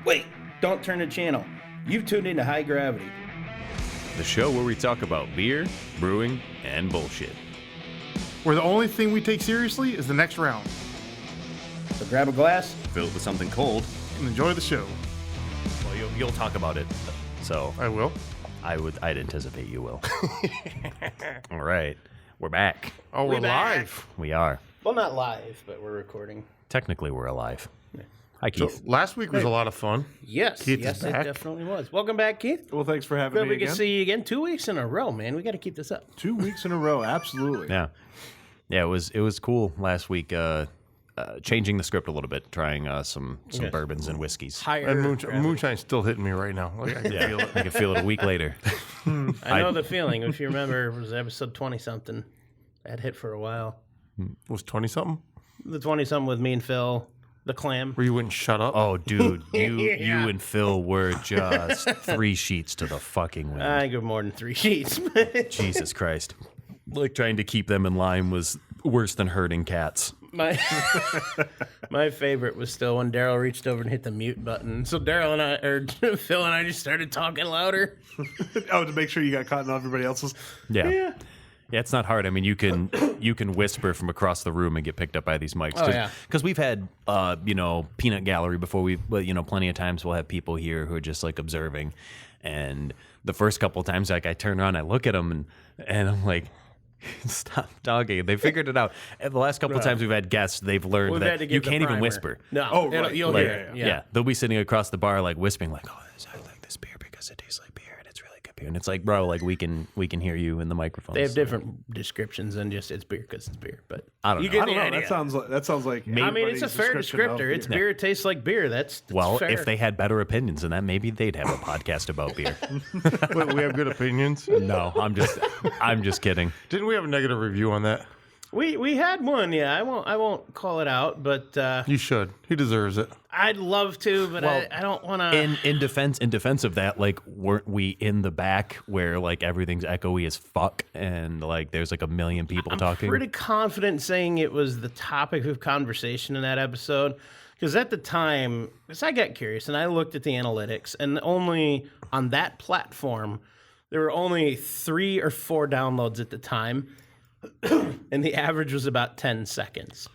Wait, don't turn the channel. You've tuned into High Gravity. The show where we talk about beer, brewing, and bullshit. Where the only thing we take seriously is the next round. So grab a glass. Fill it with something cold. And enjoy the show. Well, you'll talk about it, so I will. I'd anticipate you will. All right, we're back. Oh, we're back. live. We are. Well, not live, but we're recording. Technically, we're alive. Hi, So Keith. last week was a lot of fun. Yes, Keith is yes, it back. definitely was. Welcome back, Keith. Well, thanks for having Glad me we again. can see you again. 2 weeks in a row, man. We got to keep this up. 2 weeks in a row, absolutely. Yeah, it was cool last week. Changing the script a little bit, trying some bourbons and whiskeys. Higher. And gravity. moonshine's still hitting me right now. Like, I can feel it. I can feel it a week later. I know the feeling. If you remember, it was episode 20-something. That hit for a while. Was 20-something? The 20-something with me and Phil, the clam. Where you wouldn't shut up? Oh, dude, you Yeah. and Phil were just 3 sheets to the fucking wind. I go more than 3 sheets. Jesus Christ. Like, trying to keep them in line was worse than herding cats. My favorite was still when Daryl reached over and hit the mute button. So Daryl and I, or Phil and I, just started talking louder. Oh, to make sure you got caught in everybody else's. Yeah, it's not hard. I mean, you can whisper from across the room and get picked up by these mics. Oh, yeah. Because we've had, peanut gallery before. Plenty of times we'll have people here who are just like observing. And the first couple of times, like I turn around, I look at them and I'm like, stop talking. They figured it out. And the last couple of times we've had guests, they've learned We've had that to you give the can't even primer. whisper. No, Oh, right. you'll Like, hear it. yeah, they'll be sitting across the bar like whispering, like, "Oh, I like this beer because it tastes like beer and it's really good beer." And it's like, bro, like we can hear you in the microphone. They have different descriptions than just it's beer because it's beer. But I don't you know. get I don't the know. idea. That sounds like. I mean, it's a anybody's fair description of descriptor. It's beer. It tastes like beer. That's Well, fair. if they had better opinions than that, maybe they'd have a podcast about beer. Wait, we have good opinions. No, I'm just kidding. Didn't we have a negative review on that? we had one. Yeah, I won't call it out, but You should. He deserves it. I'd love to, but Well, I don't want to. In defense of that, like, weren't we in the back where like everything's echoey as fuck and like there's like a million people talking? Pretty confident saying it was the topic of conversation in that episode. Because at the time, I got curious and I looked at the analytics, and only on that platform, there were only 3 or 4 downloads at the time, and the average was about 10 seconds.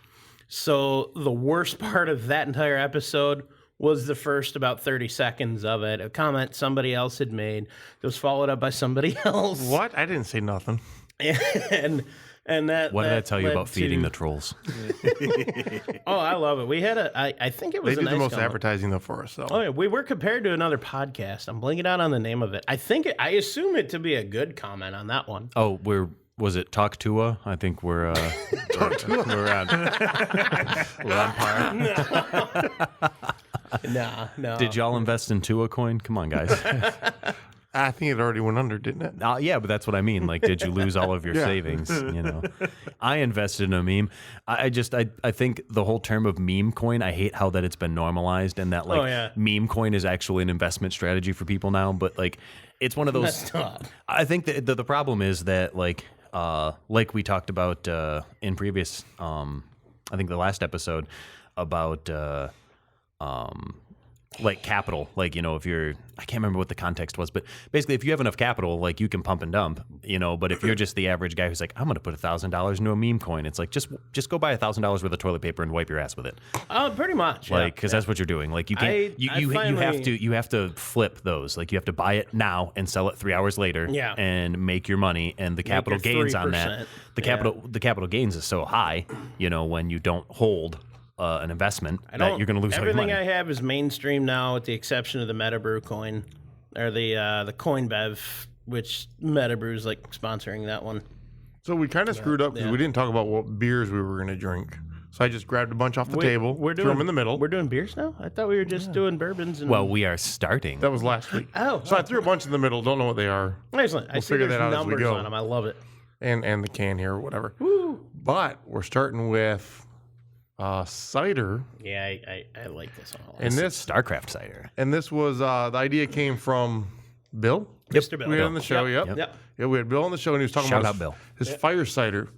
So the worst part of that entire episode was the first about 30 seconds of it. A comment somebody else had made that was followed up by somebody else. What? I didn't say nothing. And that. What did I that tell you led about feeding to- the trolls? Oh, I love it. We had I think it was They a do the nice most comment. advertising, though, for us. So. Oh, yeah. We were compared to another podcast. I'm blanking out on the name of it. I assume it to be a good comment on that one. Oh, was it Talk Tua? I think we're on par. No. Did y'all invest in Tua coin? Come on, guys. I think it already went under, didn't it? Yeah, but that's what I mean. Like, did you lose all of your savings? I invested in a meme. I think the whole term of meme coin, I hate how that it's been normalized and that meme coin is actually an investment strategy for people now. But like, it's one of those. Messed up. I think that the problem is that like we talked about in previous, I think the last episode about like capital, like, if I can't remember what the context was, but basically if you have enough capital, like you can pump and dump, but if you're just the average guy who's like, I'm going to put $1,000 into a meme coin, it's like, just go buy $1,000 worth of toilet paper and wipe your ass with it. Pretty much. Like, cause that's what you're doing. Like you can't, you have to flip those. Like you have to buy it now and sell it 3 hours later and make your money. And the capital your gains on that, the capital gains is so high, when you don't hold an investment that you're going to lose all your Everything money. I have is mainstream now, with the exception of the Metabrew coin, or the Coin Bev, which Metabrew's like sponsoring that one. So we kind of screwed up because we didn't talk about what beers we were going to drink. So I just grabbed a bunch off the table, threw them in the middle. We're doing beers now? I thought we were just doing bourbons. And... Well, we are starting. That was last week. Oh. So I threw a bunch in the middle. Don't know what they are. Excellent. I see figure there's that out as we numbers go. on them. I love it. And the can here or whatever. Woo. But we're starting with cider. Yeah, I like this one a lot. And this StarCraft cider. And this was the idea came from Bill. Mr. Bill. We had on the show. Yep. Yeah, we had Bill on the show, and he was talking Shout about out Bill. his fire cider.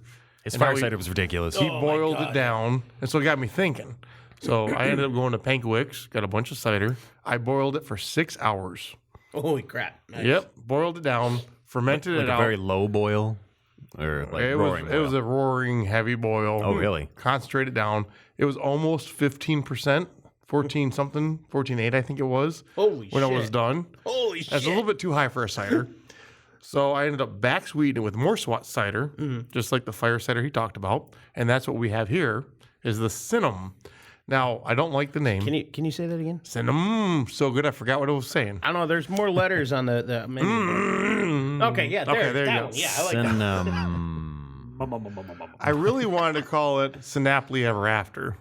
His And how fire he- cider was ridiculous. He Oh, my boiled God. it down, and so it got me thinking. So I ended up going to Pankowick's, got a bunch of cider. I boiled it for 6 hours. Holy crap! Nice. Yep, boiled it down, fermented Like it a out. very low boil, or like roaring It was a roaring heavy boil. Oh, really? Concentrated down. It was almost 15%, 14 something, 14.8 I think it was. Holy when shit. it was done. Holy shit! That's a little bit too high for a cider. So I ended up back sweetening it with more cider, just like the fire cider he talked about. And that's what we have here is the Cinnammmm. Now, I don't like the name. Can you say that again? Cinnammmm. So good, I forgot what I was saying. I don't know. There's more letters on the menu. Okay, yeah, there you that go. one. Yeah, I like that. Cinnammmm. I really wanted to call it Synaply Ever After.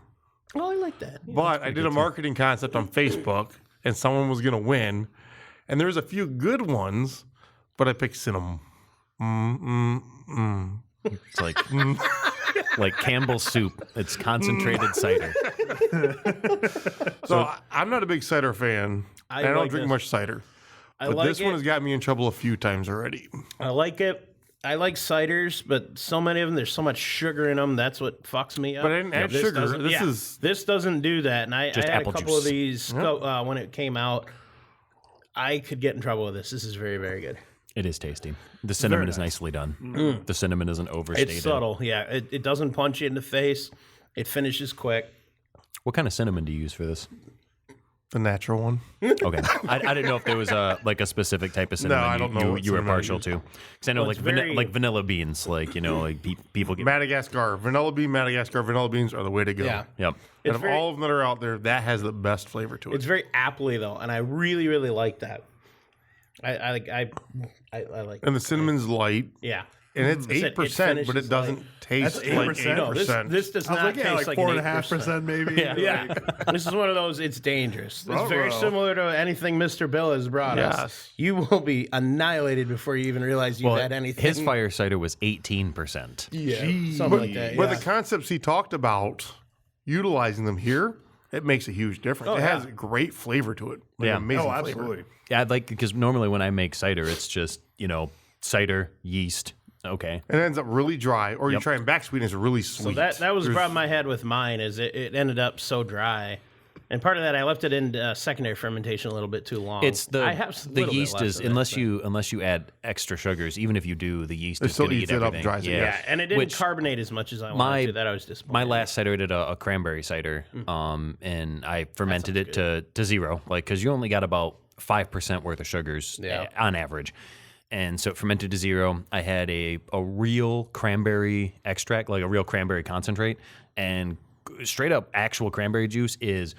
Oh, I like that. Yeah. But I did a marketing concept on Facebook, and someone was going to win. And there's a few good ones, but I picked Cinnammmm. It's like Campbell's soup. It's concentrated cider. So I'm not a big cider fan. I I don't like drink this. much cider. I But like this it. one has got me in trouble a few times already. I like it. I like ciders, but so many of them, there's so much sugar in them. That's what fucks me up. But I didn't add sugar. doesn't- this doesn't do that. And I Just had a apple couple of juice. these when it came out. I could get in trouble with this. This is very, very good. It is tasty. The cinnamon is nicely done. The cinnamon isn't overstated. It's subtle. Yeah, it doesn't punch you in the face. It finishes quick. What kind of cinnamon do you use for this? The natural one. Okay, I didn't know if there was a specific type of cinnamon I don't know what you were cinnamon I partial use. to. Because I know Well, like it's very- like vanilla beans, like people get. Madagascar. Vanilla beans are the way to go. Yeah. Yep. And of all of them that are out there, that has the best flavor to it. It's very appley though, and I really, really like that. I like And the cinnamon's light. yeah. And it's It 8%, but it finishes doesn't like- taste That's like 8%? 8%. No, this does I was not like, yeah, taste like like 4.5% maybe. Yeah, this is one of those. It's dangerous. It's very Ruh-roh. similar to anything Mr. Bill has brought us. Yes. You will be annihilated before you even realize you've had anything. his fire cider was 18%. yeah, something like that. But Yeah. the concepts he talked about, utilizing them here, it makes a huge difference. It has a great flavor to it. Like Yeah. amazing Oh, flavor. absolutely. Yeah, I'd like because normally when I make cider, it's just cider, yeast. Okay. And it ends up really dry, or you try and back sweeten, it's really sweet. So that was the problem I had with mine is it ended up so dry. And part of that, I left it in secondary fermentation a little bit too long. It's I have a the little bit yeast less is of it, unless but- you add extra sugars, even if you do, the yeast is still going to eats eat it up, everything. dries it, Yeah, and it didn't Which- carbonate as much as I my- wanted to. That I was disappointed. My last cider I did a cranberry cider, and I fermented it to zero, like because you only got about 5% worth of sugars on average. And so it fermented to zero. I had a real cranberry extract, like a real cranberry concentrate, and straight up actual cranberry juice is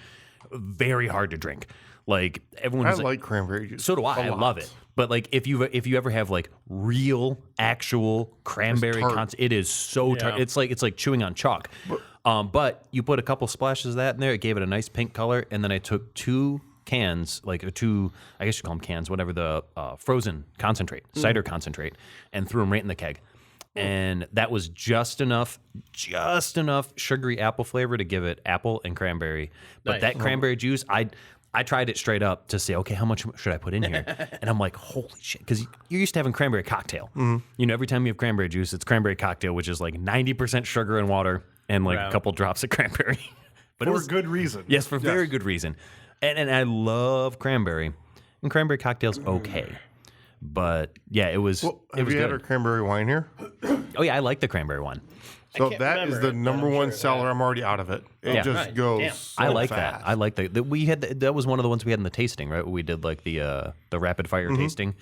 very hard to drink. Like everyone, I like cranberry juice. so do I. I love it. But like if you ever have like real actual cranberry tart. concentrate, it is so tart. It's like chewing on chalk. But you put a couple splashes of that in there, it gave it a nice pink color, and then I took 2 cans, like I guess you call them cans, whatever, the frozen concentrate, cider concentrate, and threw them right in the keg. And that was just enough sugary apple flavor to give it apple and cranberry. But Nice. that cranberry juice, I tried it straight up to say, okay, how much should I put in here? And I'm like, holy shit, because you're used to having cranberry cocktail. Every time you have cranberry juice, it's cranberry cocktail, which is like 90% sugar and water and like a couple drops of cranberry. But For good reason. Yes, for very good reason. And I love cranberry. And cranberry cocktail's okay. But yeah, it was Well, it have was you had good. our cranberry wine here? Oh yeah, I like the cranberry one. So can't that is remember the it, but number I'm one sure seller. I'm already out of it. It Yeah. just Right. goes Damn. so I like fast. that. I like that. We had that was one of the ones we had in the tasting, right? We did like the rapid fire tasting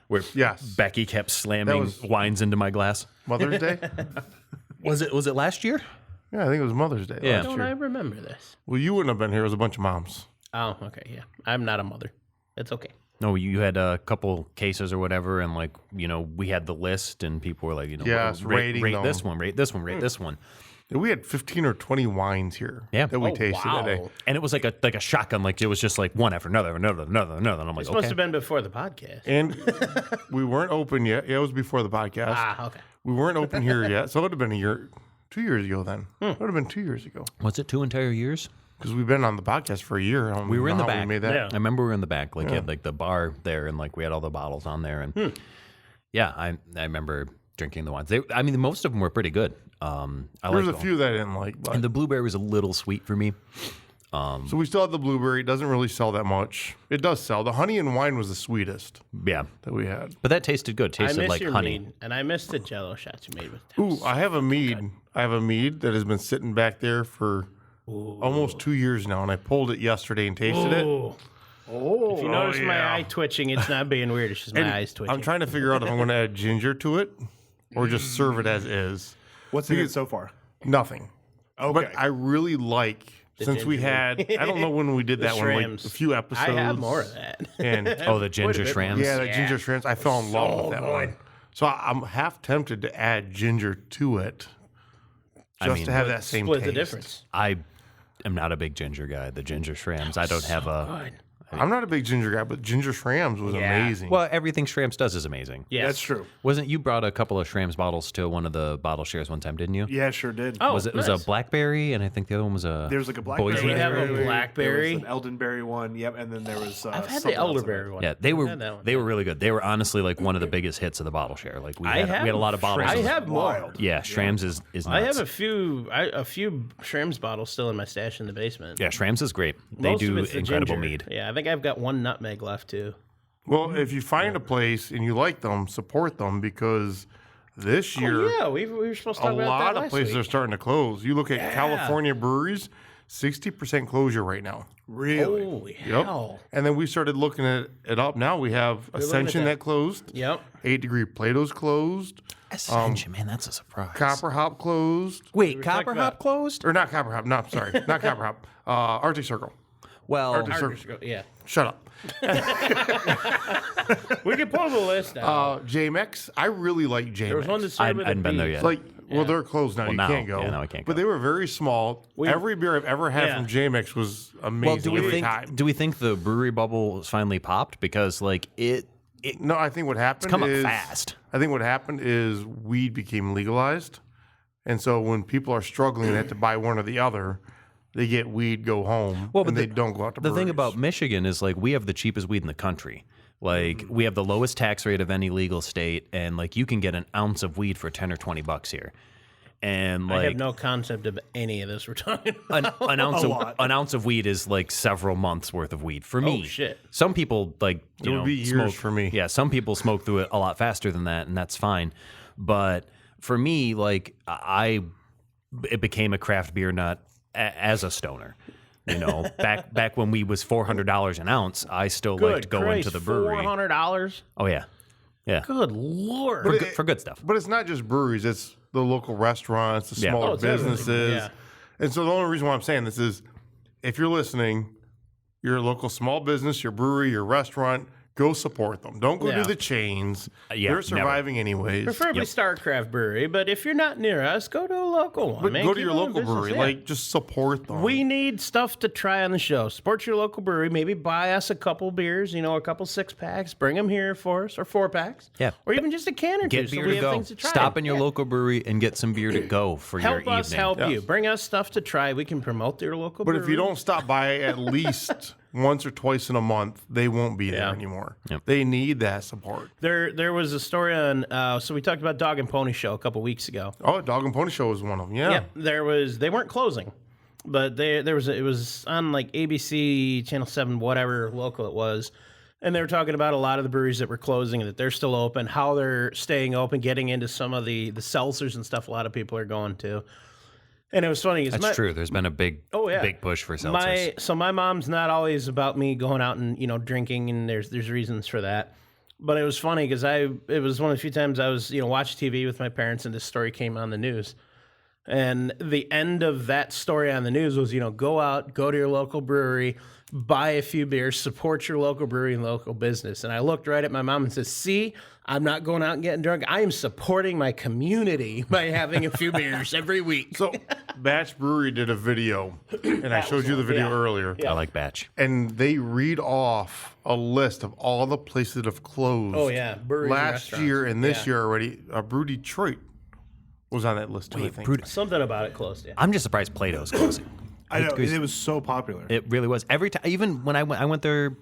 where Yes. Becky kept slamming was- wines into my glass. Mother's Day? Was it last year? Yeah, I think it was Mother's Day Yeah. last Don't year. I remember this? Well, you wouldn't have been here. It was a bunch of moms. Oh, okay, yeah. I'm not a mother. It's okay. No, you had a couple cases or whatever, and like we had the list, and people were like, Yes, rating rate them. this one, rate this one, rate this one. And we had 15 or 20 wines here Yeah. that we Oh, tasted that day. And it was like a shotgun, like it was just like one after another. And I'm like, It's supposed to okay. have been before the podcast. And we weren't open yet. Yeah, it was before the podcast. Ah, okay. We weren't open here yet. So it would have been 2 years ago then. It would have been 2 years ago. Was it 2 entire years? Because we've been on the podcast for a year. I don't We were in know the how back. We made that. Yeah. I remember we were in the back, like you had like the bar there, and like we had all the bottles on there, and yeah, I remember drinking the wines. I mean, most of them were pretty good. I There's like a few that I didn't like, but and the blueberry was a little sweet for me. so we still have the blueberry. It doesn't really sell that much. It does sell. The honey and wine was the sweetest Yeah, that we had. but that tasted good. I Tasted miss like your honey. mead, and I miss the Jello shots you made with. Ooh, I have a mead. I have a mead that has been sitting back there for almost 2 years now, and I pulled it yesterday and tasted it. Oh, if you notice my yeah. eye twitching, it's not being weird. It's just my eyes twitching. I'm trying to figure out if I'm going to add ginger to it or just serve it as is. What's in it so far? Nothing. Okay. But I really like, since we ginger had, I don't know when we did that one, like Shrams. a few episodes. I have more of that. And Oh, the ginger shrams. yeah, the ginger shrimps. I fell in love with that one. So I'm half tempted to add ginger to it just mean, to have that same Split taste. the difference. I am not a big ginger guy. The ginger shrams. I don't have a. Good. I'm not a big ginger guy, but ginger shrams was Yeah. amazing. Well, everything Shramps does is amazing. Yes. That's true. Wasn't you brought a couple of Shramps bottles to one of the bottle shares one time, didn't you? Yeah, sure did. Oh, Was it was nice. a blackberry, and I think the other one was a. There's like a blackberry. Boysenberry. We have a There blackberry. was an elderberry one. Yep, and then there was. I've had something the else in elderberry it. one. Yeah, they I've were had that one. they were really good. They were honestly like one of the biggest hits of the bottle share. Like we had a lot of bottles. I of- have more. Wild. Yeah, Shramps is nuts. I have a few Shrim's bottles still in my stash in the basement. Yeah, Shramps is great. They Most of do it's the incredible ginger. mead. Yeah, I think I've got one nutmeg left too. Well, if you find a place and you like them, support them because this year Oh, yeah, we were supposed to a talk about lot that of last places week. are starting to close. You look at California breweries, 60% closure right now. Really? Holy Yep. hell! And then we started looking at it up. Now we have Ascension that. that closed. Yep. 8 Degree Plato's closed. Ascension, man, that's a surprise. Copper Hop closed. Wait, talked Copper about- Hop closed? Or not Copper Hop. No, sorry. Not Copper Hop. Arctic Circle. Well, Arctic Circle. Yeah, Shut up. we can pull the list out. JMX. I really like JMX. There was one that I started with a hadn't been there B. yet. Like, well, they're closed now. you now- can't go. yeah, now I can't But go. they were very small. Every beer I've ever had Yeah. from JMX was amazing well, do we every think time. do we think the brewery bubble has finally popped because like it No, I think what happened come up is fast? I think what happened is weed became legalized, and so when people are struggling and have to buy one or the other, they get weed, go home, Well, but and they the- don't go out to The thing breweries. about Michigan is like we have the cheapest weed in the country. Like we have the lowest tax rate of any legal state, and like you can get an ounce of weed for $10 or $20 here. And I have like no concept of any of this we're talking about. an ounce of weed is like several months worth of weed for me. shit. Some people like you It would know be years smoke for me. Yeah, some people smoke through it a lot faster than that, and that's fine. But for me, like it became a craft beer nut as a stoner. You know, back when we was $400 an ounce, I still liked going to the brewery. $400. Oh yeah, yeah, Good lord. for good stuff. But it's not just breweries; it's the local restaurants, the Yeah. smaller Oh, it's everything. businesses. Yeah. And so the only reason why I'm saying this is, if you're listening, you're a local small business, your brewery, your restaurant. Go support them. Don't go Yeah. do the chains. Yeah, They're surviving anyways. Preferably Starr Craft Brewery, but if you're not near us, go to a local one. But man. go to Keep your on local business, brewery. yeah. Like, just support them. We need stuff to try on the show. Support your local brewery. Maybe buy us a couple beers, a couple 6-packs. Bring them here for us, or 4-packs. Yeah. Or even just a can or two. Get so beer we to have go. things to try. Stop in your Yeah. local brewery and get some beer to go for your Help evening. us help you. Bring us stuff to try. We can promote your local But brewery. if you don't stop by at least once or twice in a month, they won't be there Yeah. anymore. Yep. They need that support. There was a story on, so we talked about Dog and Pony Show a couple weeks ago. Oh, Dog and Pony Show was one of them. Yeah. Yeah, they weren't closing, but it was on like ABC, Channel 7, whatever local it was. And they were talking about a lot of the breweries that were closing, that they're still open, how they're staying open, getting into some of the seltzers and stuff a lot of people are going to. And it was funny. That's true. There's been a big push for seltzers. My mom's not always about me going out and drinking, and there's reasons for that. But it was funny because it was one of the few times I was watching TV with my parents, and this story came on the news. And the end of that story on the news was, go out, go to your local brewery, buy a few beers, support your local brewery and local business. And I looked right at my mom and said, see, I'm not going out and getting drunk. I am supporting my community by having a few beers every week. So, Batch Brewery did a video, and I showed you the video earlier. I like Batch. And they read off a list of all the places that have closed. Oh, yeah. Breweries and last restaurants. year and this Yeah. year already. Brew Detroit was on that list too, I think. Something about it closed, yeah. I'm just surprised Plato's closing. I know. It was so popular. It really was. Every time, even when I went there,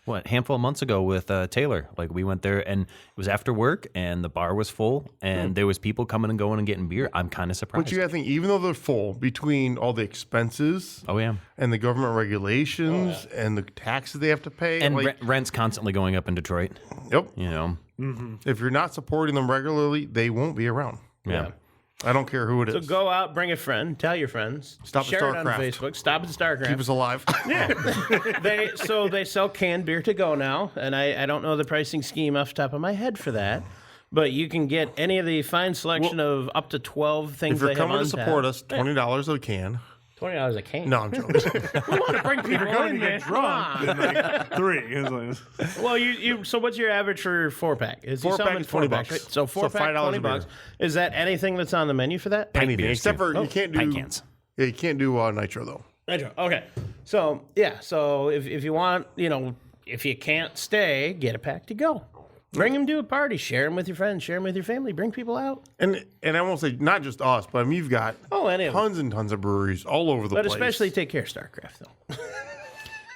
what, handful of months ago with Taylor. Like we went there and it was after work and the bar was full and there was people coming and going and getting beer. I'm kind of surprised. But you got to think, even though they're full, between all the expenses Oh yeah. and the government regulations and the taxes they have to pay, And like, rent's constantly going up in Detroit. yep. You know. If you're not supporting them regularly, they won't be around. Yeah. I don't care who it So is. go out, bring a friend, tell your friends, Stop at share it on Starcraft. Facebook, stop at Starcraft. Keep us alive. They sell canned beer to go now, and I don't know the pricing scheme off the top of my head for that, but you can get any of the fine selection of up to 12 things If you're they have coming on to support us, $20 a can. $20 a can. No, I'm joking. We want to bring people in, man. Come on. in like 3. It's like- Well, you. So what's your average for 4-pack? Is Four-pack selling is $20 4-packs, right? So So 4-pack, $5 $20 a beer. bucks. Is that anything that's on the menu for that? Anything beers, except too. for you can't do Pint cans. Yeah, you can't do nitro though. Nitro. Okay. So yeah. So if you want, if you can't stay, get a pack to go. Bring them to a party. Share them with your friends. Share them with your family. Bring people out. And I won't say not just us, but I mean you've got Any of them. tons and tons of breweries all over the But place. especially take care of Starcraft, though.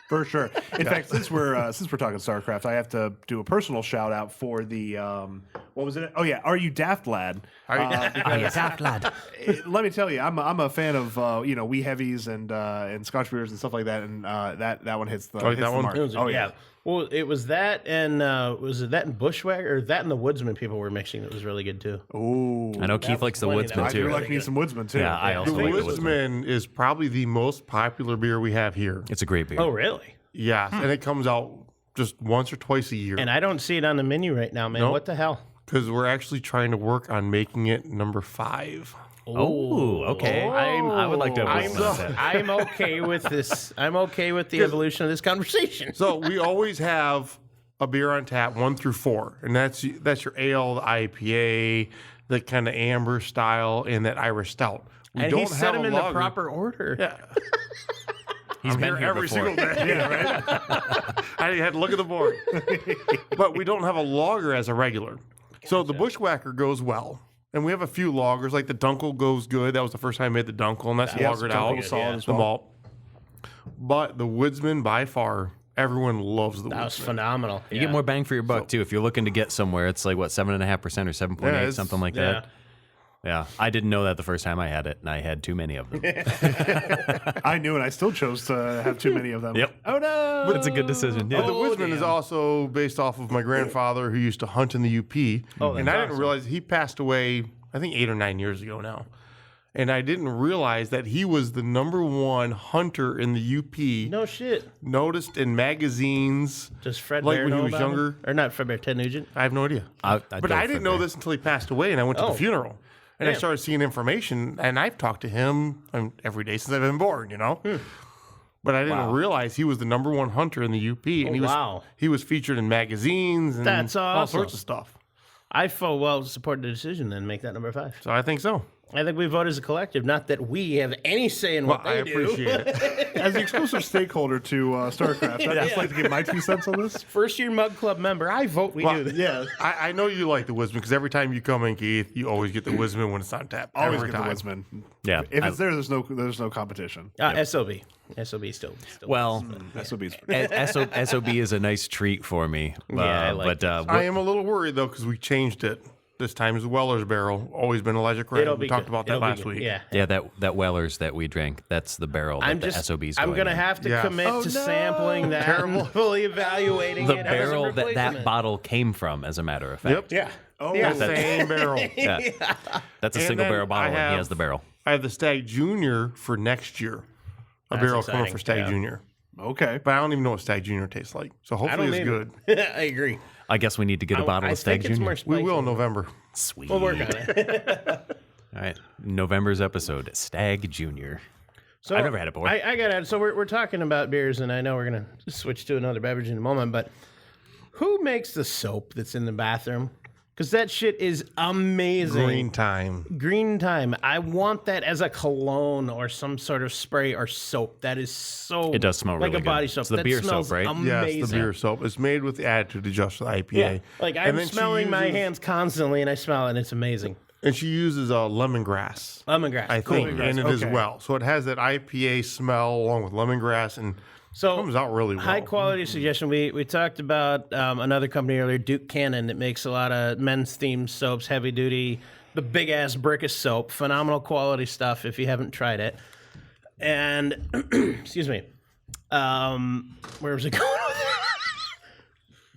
For sure. In fact, since we're talking StarCraft, I have to do a personal shout out for the what was it? Oh yeah, Are You Daft Lad? Daft lad. Let me tell you, I'm a fan of wee heavies and Scotch beers and stuff like that, and that one hits the, like hits that the one? mark. It was- Oh yeah. Well, it was that, and was it that and Bushwhacker, or that and the Woodsman people were mixing? It was really good too. Ooh, I know Keith likes the plenty Woodsman that I do too. like me some Woodsman too. Yeah, I the also like the Woodsman. Woodsman is probably the most popular beer we have here. It's a great beer. Oh, really? Yes, and it comes out just once or twice a year. And I don't see it on the menu right now, man. Nope. What the hell? Because we're actually trying to work on making it number 5. Oh, okay. I would like to have I'm, listened to that. I'm okay with this. I'm okay with the evolution of this conversation. So we always have a beer on tap 1 through 4, and that's your ale, the IPA, the kind of amber style, and that Irish stout. We And don't he have set a them in the lager. proper order. Yeah, He's I'm been here here every before. single day. Yeah, right. I had to look at the board, but we don't have a lager as a regular. So the Bushwhacker goes well. And we have a few lagers, like the Dunkel goes good. That was the first time I made the Dunkel, and that's Yes, lagered Dunkel out. was solid as The well. malt. But the Woodsman, by far, everyone loves the That was Woodsman. phenomenal. You get more bang for your buck too. If you're looking to get somewhere, it's like what 7.5% or 7.8, Yeah, it's- something like Yeah. that. Yeah, I didn't know that the first time I had it, and I had too many of them. I knew it. I still chose to have too many of them. Yep. Oh no! It's a good decision. Yeah. But the Woodsman is also based off of my grandfather who used to hunt in the UP. Oh, that's and I didn't awesome. realize he passed away, I think 8 or 9 years ago now. And I didn't realize that he was the #1 hunter in the UP. No shit. Noticed in magazines. Does Fred Like Bear when he know was about him? younger? Or not Fred Bear, Ted Nugent? I have no idea. But I didn't know this until he passed away, and I went to Oh. the funeral. And I Damn. started seeing information, and I've talked to him every day since I've been born, But I didn't realize he was the #1 hunter in the UP, and wow. he was featured in magazines and That's all awesome. sorts of stuff. I full well support the decision then, make that number 5. So I think so. I think we vote as a collective, not that we have any say in Well, what I they appreciate it. As the exclusive stakeholder to StarCraft, I'd just like to give my 2 cents on this. First year Mug Club member, I vote we do this. Yeah, I know you like the Woodsman because every time you come in, Keith, you always get the Woodsman when it's on tap. always every get the time. Woodsman. Yeah, If I- it's there, there's no competition. SOB. SOB still. Well, SOB's. SOB is a nice treat for me. I like but I am a little worried though because we changed it. This time is Weller's Barrel. Always been Electric Red. It'll We be talked good. about that It'll be last good. week. Yeah. yeah, that Wellers that we drank, that's the barrel that I'm the just. SOB's I'm going gonna in. have to Yeah. commit Oh, to no. sampling that Terrible. and fully evaluating the it as a barrel that replacement. bottle came from, as a matter of fact. Yep. Yeah. Oh, Yeah. The same barrel. Yeah. That's a And single then barrel bottle, I and he have- has the barrel. I have the Stag Junior for next year. A That's barrel exciting. coming for Stag Yeah. Junior. Okay. But I don't even know what Stag Junior tastes like. So I hopefully don't it's either. good. I agree. I guess we need to get a bottle I of Stag think it's Junior. more spicy. We will in November. Sweet. We'll work on it. All right, November's episode, Stag Junior. So I've never had it before. I got it. So we're talking about beers, and I know we're gonna switch to another beverage in a moment. But who makes the soap that's in the bathroom? Because that shit is amazing. Green time. Green Time. I want that as a cologne or some sort of spray or soap. That is so. It does smell like really a body good. soap. It's the That beer soap, smells right? Amazing. Yes, the beer soap. It's made with the attitude adjuster, the IPA. Yeah. Like And I'm then she smelling my uses- hands constantly, and I smell it, and it's amazing. And she uses lemongrass. Lemongrass. I cool. think in it as okay. well. So it has that IPA smell along with lemongrass, and So Comes out really well. high quality suggestion. We talked about another company earlier, Duke Cannon, that makes a lot of men's themed soaps, heavy duty, the big ass brick of soap, phenomenal quality stuff. If you haven't tried it, and excuse me, where was it going?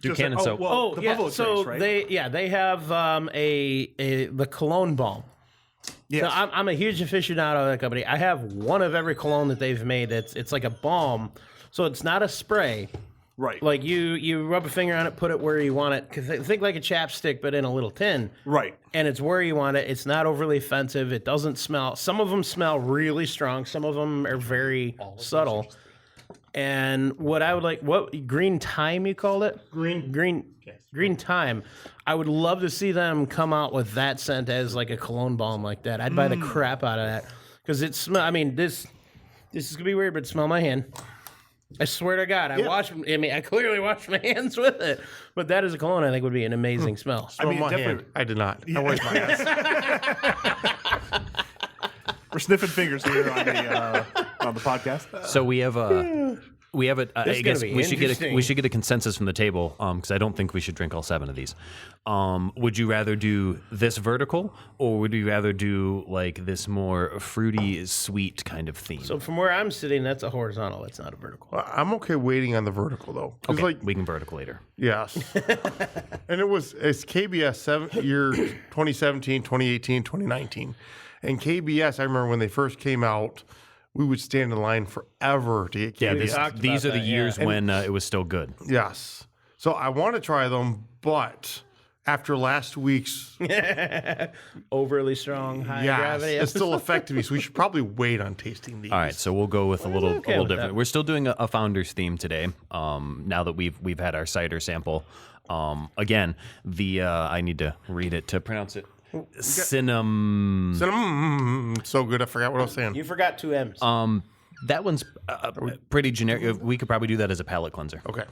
Duke Cannon soap. Oh, the yeah. Buffalo So Trace, right? they have the cologne balm. Yes. So I'm a huge aficionado of that company. I have one of every cologne that they've made. It's like a balm, so it's not a spray. Right. Like you rub a finger on it, put it where you want it. Think like a chapstick, but in a little tin. Right. And it's where you want it. It's not overly offensive. It doesn't smell. Some of them smell really strong. Some of them are very subtle. And what I would like, what green thyme you called it? Green thyme. I would love to see them come out with that scent as like a cologne balm like that. I'd buy the crap out of that because it smell. I mean, this is gonna be weird, but smell my hand. I swear to God, I clearly washed my hands with it. But that is a cologne I think would be an amazing smell. I mean, my hand. I did not. I wiped my ass. We're sniffing fingers here on the podcast. So we have a. I guess be we should interesting. get a consensus from the table because I don't think we should drink all 7 of these. Would you rather do this vertical, or would you rather do like this more fruity, sweet kind of theme? So from where I'm sitting, that's a horizontal. It's not a vertical. I'm okay waiting on the vertical though. 'Cause, okay, like, we can vertical later. yes. And it's KBS year 2017, 2018, 2019. And KBS, I remember when they first came out, we would stand in line forever to get Yeah, KBS. these are about the that, years when it was still good. Yes. So I want to try them, but after last week's, Overly strong, high yes, gravity. it's still affecting me. So we should probably wait on tasting these. All right, so we'll go with a little okay with different. that. We're still doing a founder's theme today. Now that we've had our cider sample. Again, I need to read it to pronounce it. Cinnammmm. So good, I forgot what I was saying. You forgot 2 M's. That one's pretty generic. We could probably do that as a palate cleanser. Okay.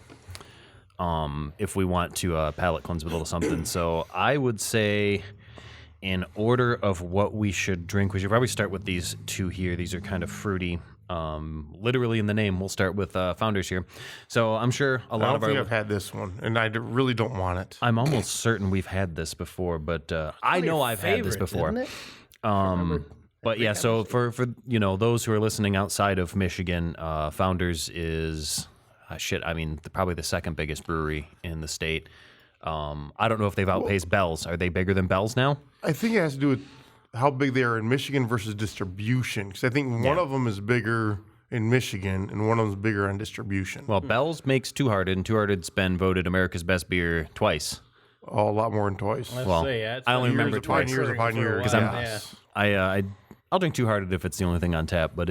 If we want to palate cleanse with a little something. So I would say, in order of what we should drink, we should probably start with these 2 here. These are kind of fruity. Literally in the name, we'll start with Founders here. So I'm sure a I lot don't of think our. I've had this one, and really don't want it. I'm almost certain we've had this before, but I know I've had this before. Isn't it? But yeah, so for those who are listening outside of Michigan, Founders is probably the second biggest brewery in the state. I don't know if they've outpaced Bell's. Are they bigger than Bell's now? I think it has to do with how big they are in Michigan versus distribution. Because I think one of them is bigger in Michigan and one of them is bigger on distribution. Well, Bell's makes Two Hearted, and Two Hearted's been voted America's best beer twice. Oh, a lot more than twice. Well, I only remember twice. Years upon years. Because I'll drink Two Hearted if it's the only thing on tap. But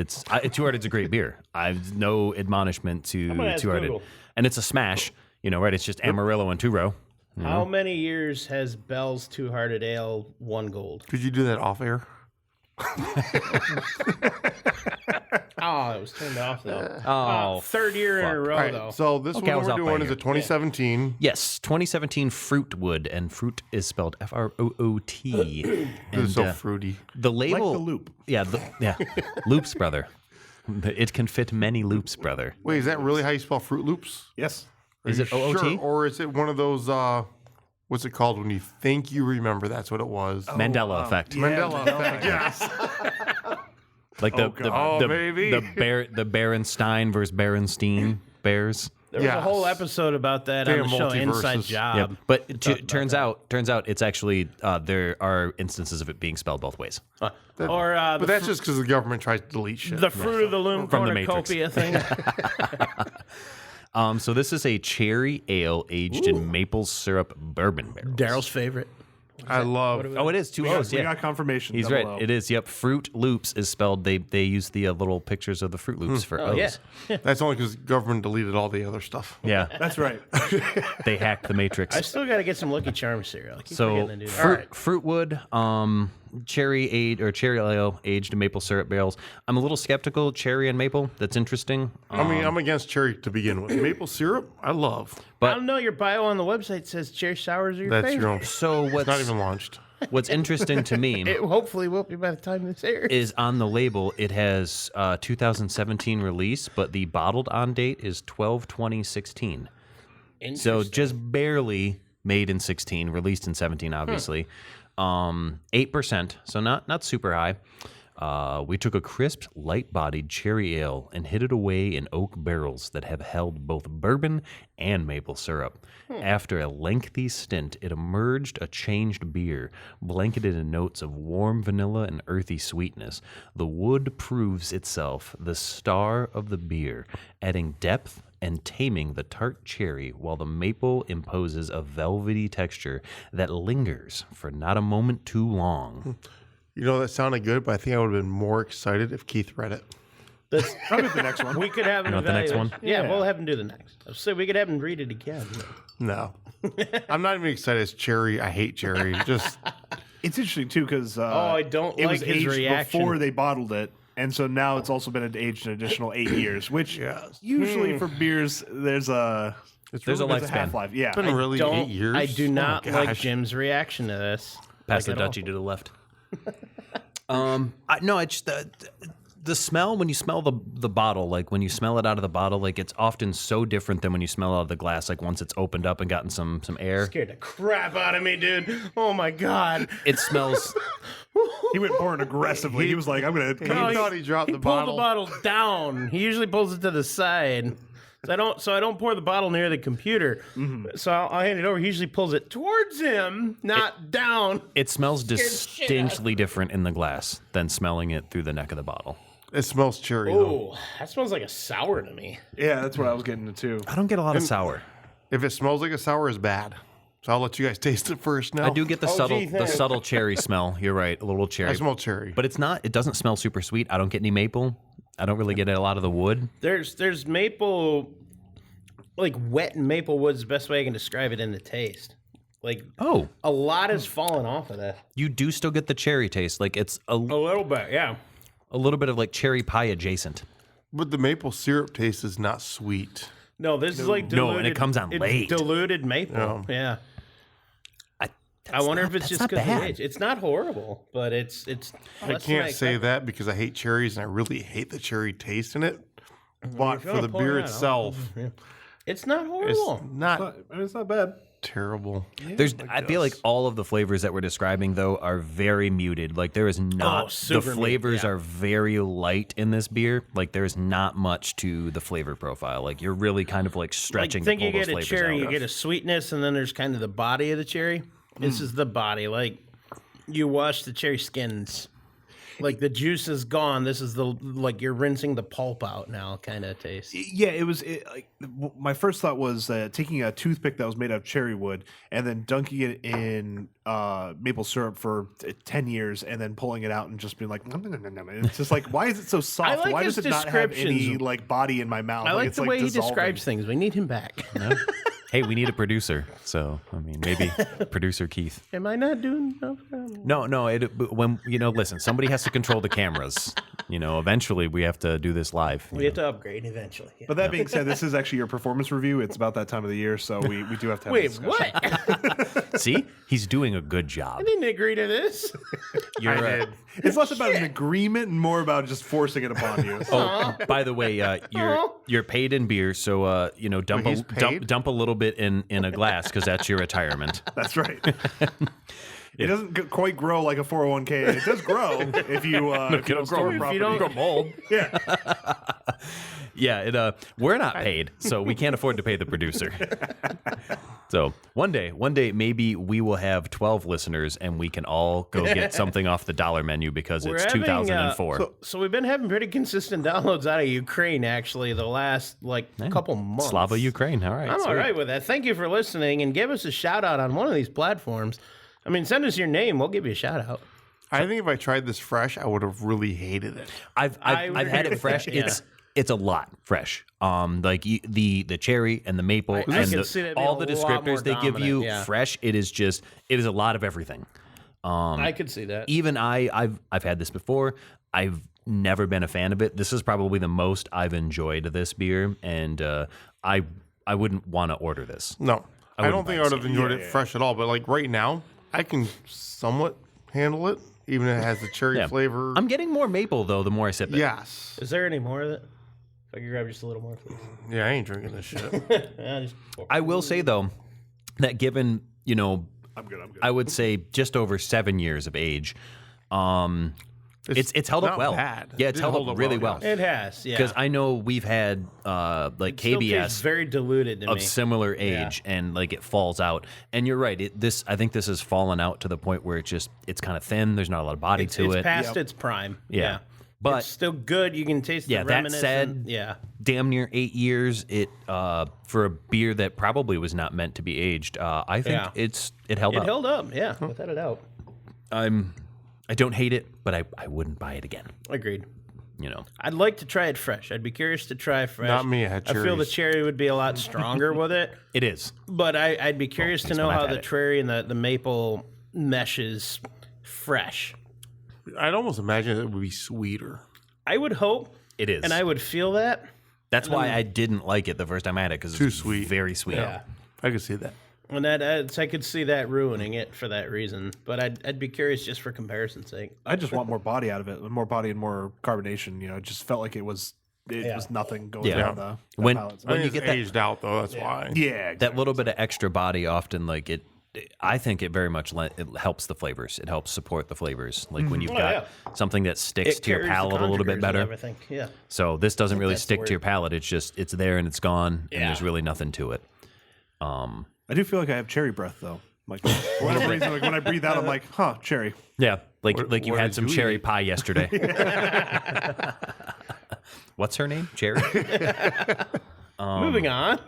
Two Hearted's a great beer. I've no admonishment to Two Hearted, and it's a smash. Right? It's just Amarillo and 2-row. How many years has Bell's Two Hearted Ale won gold? Could you do that off air? Oh, it was turned off though. Oh, 3rd year in a row All right, though. so this Okay, I one was we're off by doing a is a year. 2017. yes, 2017 Frootwood, and fruit is spelled Froot. This is so fruity. The label, the loop. Yeah, Loops, brother. It can fit many loops, brother. Wait, is that really how you spell Fruit Loops? Yes. Is it OOT? Sure, or is it one of those? What's it called when you think you remember? That's what it was. Mandela effect. Mandela effect. Yes. Like maybe. the Berenstein versus Berenstein bears. There was a whole episode about that on the show Inside multiverses. Job. Yeah, but turns out it's actually there are instances of it being spelled both ways. Or But that's just because the government tries to delete shit. the Fruit of the Loom From the Matrix. cornucopia thing. So this is a cherry ale aged in maple syrup bourbon barrels. Daryl's favorite. I love. Oh, it is 2 O's. We Yeah, got confirmation. he's double right. O. It is. Yep. Fruit Loops is spelled. They use the little pictures of the Fruit Loops for O's. Yeah. That's only because government deleted all the other stuff. Yeah, That's right. they hacked the Matrix. I still got to get some Lucky Charms cereal. I keep So forgetting to do that. Fruitwood, cherry ale aged in maple syrup barrels. I'm a little skeptical. Cherry and maple. That's interesting. I mean, I'm against cherry to begin with. Maple syrup, I love. I don't know. Your bio on the website says cherry sours are your That's favorite. your own. So It's what's not even launched. What's interesting to me It hopefully will be by the time this airs. is on the label, it has 2017 release, but the bottled on date is 12/20/16. So just barely made in 16, released in 17, obviously. 8%, so not super high. We took a crisp, light-bodied cherry ale and hid it away in oak barrels that have held both bourbon and maple syrup. After a lengthy stint, it emerged a changed beer, blanketed in notes of warm vanilla and earthy sweetness. The wood proves itself the star of the beer, adding depth and taming the tart cherry, while the maple imposes a velvety texture that lingers for not a moment too long. You know, that sounded good, but I think I would have been more excited if Keith read it. That's, I'll get the next one. we could have an You want the next evaluation. one? Yeah, we'll have him do the next. So we could have him read it again. No. I'm not even excited. It's cherry. I hate cherry. Just It's interesting too because I don't it like was his aged reaction. before they bottled it, and so now it's also been aged an additional 8 years. Which usually for beers, there's a There's a lifespan. half-life. Yeah, been really 8 years. I do Oh my not like gosh. Jim's reaction to this. Pass the Like at all. Dutchie to the left. No, it's the smell when you smell the bottle, like when you smell it out of the bottle, like it's often so different than when you smell it out of the glass. Like once it's opened up and gotten some air, Scared the crap out of me, dude. Oh my god. it smells. he went pouring aggressively. He was like, "I'm gonna." He thought he dropped the pulled bottle. the bottle down. He usually pulls it to the side. So I don't pour the bottle near the computer. So I'll hand it over. He usually pulls it towards him, not down. It smells shit out of distinctly different in the glass than smelling it through the neck of the bottle. It smells cherry, though. Oh, that smells like a sour to me. Yeah, that's what I was getting into. I don't get a lot of sour. If it smells like a sour, it's bad. So I'll let you guys taste it first now. I do get the subtle cherry smell. You're right, a little cherry. I smell cherry. But it's not. It doesn't smell super sweet. I don't get any maple. I don't really get a lot of the wood. There's maple, like wet maple wood's the best way I can describe it in the taste. Like Oh, a lot has fallen off of that. you do still get the cherry taste. Like it's a little bit, yeah. little bit of like cherry pie adjacent. But the maple syrup taste is not sweet. No, this is like No, diluted. and it comes on it's late. Diluted maple. Yeah. I wonder if it's just not because of bad. the age. It's not horrible, but it's. I can't say that because I hate cherries and I really hate the cherry taste in it. But for the beer itself, It's not it's horrible. not It's not bad. terrible. I feel like all of the flavors that we're describing though are very muted. Like there is not the super muted, flavors yeah. are very light in this beer. Like there's not much to the flavor profile. Like you're really kind of like Like stretching. think to you pull get those a flavors cherry, out. you get a sweetness, and then there's kind of the body of the cherry. This is the body. Like you wash the cherry skins. Like the juice is gone. This is the like you're rinsing the pulp out now kind of taste. Yeah, my first thought was taking a toothpick that was made out of cherry wood and then dunking it in maple syrup for 10 years and then pulling it out and just being like, nom, nom, nom, nom. It's just like, why is it so soft? like Why his does it not have any descriptions. like body in my mouth? I like it's the way he dissolving. describes things. We need him back. Hey, we need a producer. So I mean, maybe producer Keith. Am I not doing enough? No. When listen, somebody has to control the cameras. Eventually we have to do this live. We have to upgrade eventually. Yeah. But that being said, this is actually your performance review. It's about that time of the year, so we do have to have a Wait, discussion. what? See, he's doing a good job. I didn't agree to this. You're, It's less about an agreement and more about just forcing it upon you. Oh, by the way, you're paid in beer, so dump Wait, he's paid? dump a little bit in a glass because that's your retirement. That's right. It doesn't quite grow like a 401k. It does grow if you store it properly. don't- mold. Yeah. Yeah, we're not paid, so we can't afford to pay the producer. So one day, maybe we will have 12 listeners, and we can all go get something off the dollar menu because it's having, 2004. So we've been having pretty consistent downloads out of Ukraine, actually, the last couple months. Slava Ukraine. All right, I'm sweet. all right with that. Thank you for listening, and give us a shout out on one of these platforms. I mean, send us your name. We'll give you a shout out. I think if I tried this fresh, I would have really hated it. I've had it fresh. Yeah. It's a lot fresh. The cherry and the maple I and can see that being all a the lot more descriptors they give dominant, you yeah. fresh. It is a lot of everything. I could see that. Even I've had this before. I've never been a fan of it. This is probably the most I've enjoyed this beer, and I wouldn't want to order this. No, I don't wouldn't think buy I would this. have enjoyed it fresh at all. But like right now, I can somewhat handle it, even if it has the cherry flavor. I'm getting more maple though. The more I sip it. Yes. Is there any more of it? If I could grab just a little more, please. Yeah, I ain't drinking this shit. Yeah, just I will say though that given I'm good. I would say just over 7 years of age, it's held up not well. bad. Yeah, it's It held held up up really well, well. yes. It has, yeah. Because I know we've had like Still tastes KBS very diluted to of me. similar age, and like it falls out. And you're right. I think this has fallen out to the point where it's kind of thin. There's not a lot of body to It's it. past its prime. Yeah. But it's still good. You can taste the that reminiscent. said, yeah. damn near 8 years. It for a beer that probably was not meant to be aged. I think it held It up. held up, yeah, without a doubt. I don't hate it, but I wouldn't buy it again. Agreed. You know. I'd like to try it fresh. I'd be curious to try fresh. Not me, I had I feel the cherries. cherry would be a lot stronger with it, It is. but I'd be curious to least know when I've how had the it. cherry and the maple meshes fresh. I'd almost imagine it would be sweeter. I would hope, It is. and I would feel that. That's why I didn't like it the first time I had it, because it's Too sweet. Very sweet. Yeah. I could see that. And I could see that ruining it for that reason. But I'd be curious just for comparison's sake. I just want more body out of it, more body and more carbonation. It just felt like it was nothing going Yeah. down the When- palate. I When think you it's get that- aged out, though. That's why. Yeah, That little bit of extra body often, like it, I think it very much it helps the flavors. It helps support the flavors. Like when you've got something that sticks to your carries the palate a little bit conjugars and better. everything. Yeah. So this doesn't really that's the stick word. to your palate. It's there and it's gone, and there's Yeah. really nothing to it. I do feel like I have cherry breath though. Like for whatever reason, like when I breathe out, I'm like, cherry. Yeah, like What you had did some you cherry eat? pie yesterday. What's her name? Cherry. Moving on.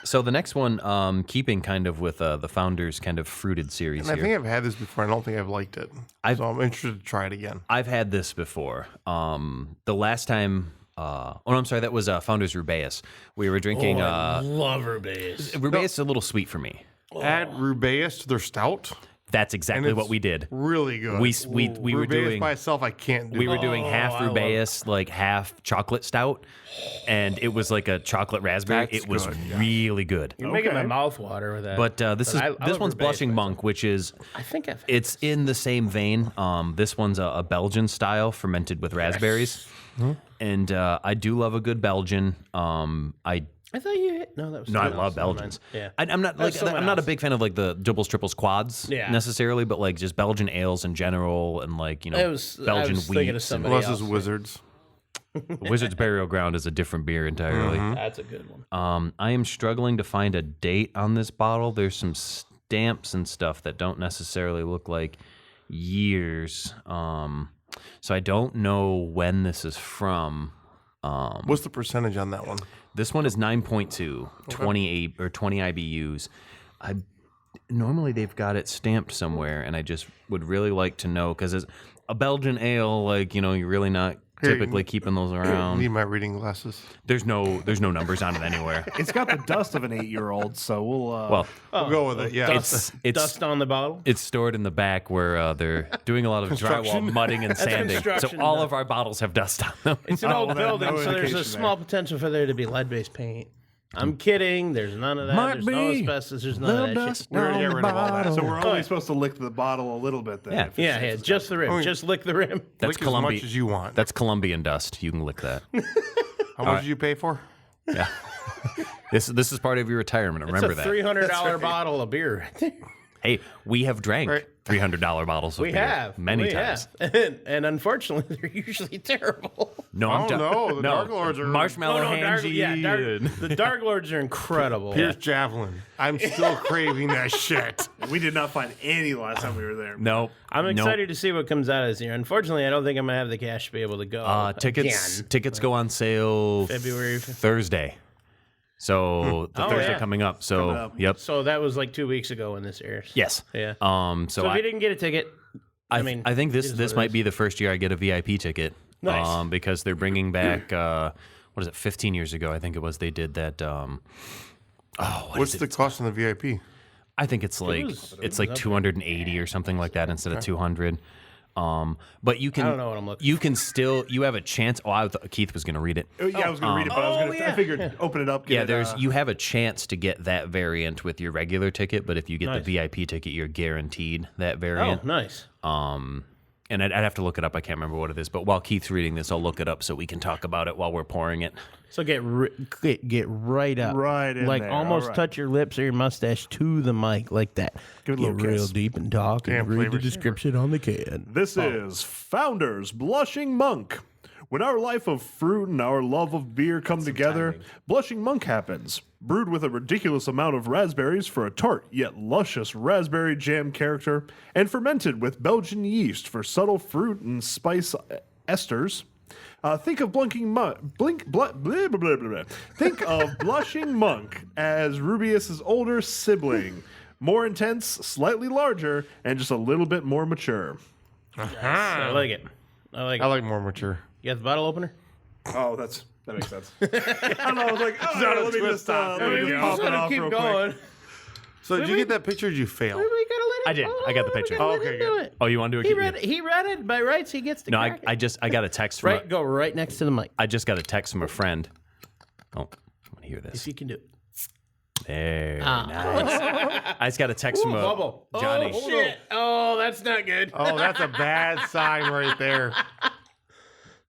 So the next one, keeping kind of with the Founders kind of fruited series And I here. think I've had this before. I don't think I've liked it. So I'm interested to try it again. I've had this before. The last time, I'm sorry, that was Founders Rubaeus. We were drinking. Love her base. Rubaeus is a little sweet for me. Add Rubaeus to their stout. That's exactly it's what we did. Really good. We were Rubaeus doing by itself. I can't do. we were it. doing half I love Rubaeus, like half chocolate stout, and it was like a chocolate raspberry. That's it was good, really good. You're making my mouth water with that. But this I this love one's Rubaeus Blushing myself. Monk, which is I think I've. it's in the same vein. This one's a Belgian style fermented with raspberries, and I do love a good Belgian. I thought you. No, that was. No, I someone love else. Never mind. Belgians. Yeah. I'm not That's like someone I'm not a else. big fan of like the doubles, triples, quads Yeah. necessarily, but like just Belgian ales in general, and like I Belgian was thinking of wheats. somebody And Unless it's else. Wizards. Wizard's Burial Ground is a different beer entirely. That's a good one. I am struggling to find a date on this bottle. There's some stamps and stuff that don't necessarily look like years. So I don't know when this is from. What's the percentage on that one? This one is 9.2, 28 or 20 IBUs. Normally they've got it stamped somewhere, and I just would really like to know, because it's a Belgian ale, like, you're really not typically keeping those around. Need my reading glasses. There's no numbers on it anywhere. It's got the dust of an 8-year-old, so we'll. Well, We'll go with it. Yeah. it's Dust on the bottle. it's stored in the back where they're doing a lot of drywall Construction. mudding and sanding. So construction all done. of our bottles have dust on them. It's an Oh, old well, then building, no so there's a indication small potential for there to be lead-based paint. I'm kidding. There's none of that. Might There's no be asbestos. There's none of that shit. We're gonna get rid of all that. so we're only supposed to lick the bottle a little bit then. Yeah. if Yeah, it's- yeah, just the rim. Just lick the rim. That's Lick as much as you want. That's Colombian dust. You can lick that. How much did you pay for? Yeah. This is part of your retirement. Remember It's a that. $300 bottle of beer. Right there. Hey, we have drank Right. $300 bottles of We beer have many we times. have. And unfortunately, they're usually terrible. No, Oh, I'm done. no, the Dark Lords are- marshmallow hangy. the Dark Lords are incredible. Here's Javelin. I'm still craving that shit. We did not find any last time we were there. No, I'm excited to see what comes out of this year. Unfortunately, I don't think I'm gonna have the cash to be able to go. Tickets again. tickets go on sale February. Thursday. So the Oh, Thursday yeah. coming up. So Coming up. yep. So that was like 2 weeks ago when this airs. Yes. Yeah. So So if I, you didn't get a ticket, I mean, I think it is this what it might is. be the first year I get a VIP ticket. Nice. Because they're bringing back what is it? 15 years ago, I think it was. They did that. What's the cost on the VIP? I think it's like was- it's like 280 or something like that instead of 200. But you can. I don't know what I'm looking You can still. You have a chance. Oh, I thought Keith was going to read it. Yeah, I was going to read it, but I figured open it up. Yeah, get it, you have a chance to get that variant with your regular ticket, but if you get Nice. the VIP ticket, you're guaranteed that Oh, variant. nice. And I'd have to look it up. I can't remember what it is. But while Keith's reading this, I'll look it up so we can talk about it while we're pouring it. So get right up, Right in like there, almost all right. touch your lips or your mustache to the mic, like that. Give it a Get little real kiss. deep and talk, and Damn read the flavor description on the can. This is Founders Blushing Monk. When our life of fruit and our love of beer come together, Blushing Monk happens. Brewed with a ridiculous amount of raspberries for a tart yet luscious raspberry jam character, and fermented with Belgian yeast for subtle fruit and spice esters. Think of Think of Blushing Monk as Rubius's older sibling, more intense, slightly larger, and just a little bit more mature. I like it. I like it. I like more mature. You got the bottle opener? Oh, that makes sense. I don't know. I was like, oh, not a let me twist just on. let me There just you pop go. it off keep real going. quick. So did you get that picture or did you fail? We gotta let I him. did. I got the picture. We gotta Oh, let okay, him good. do it. Oh, you want to do it? He read it. He read it by rights. He gets to. No, crack it. I got a text from Right, go right next to the mic. I just got a text from a friend. Oh, I want to hear If this. you can do it. There, nice. I just got a text from a Bubble. Johnny. Oh shit. Oh, that's not good. Oh, that's a bad sign right there.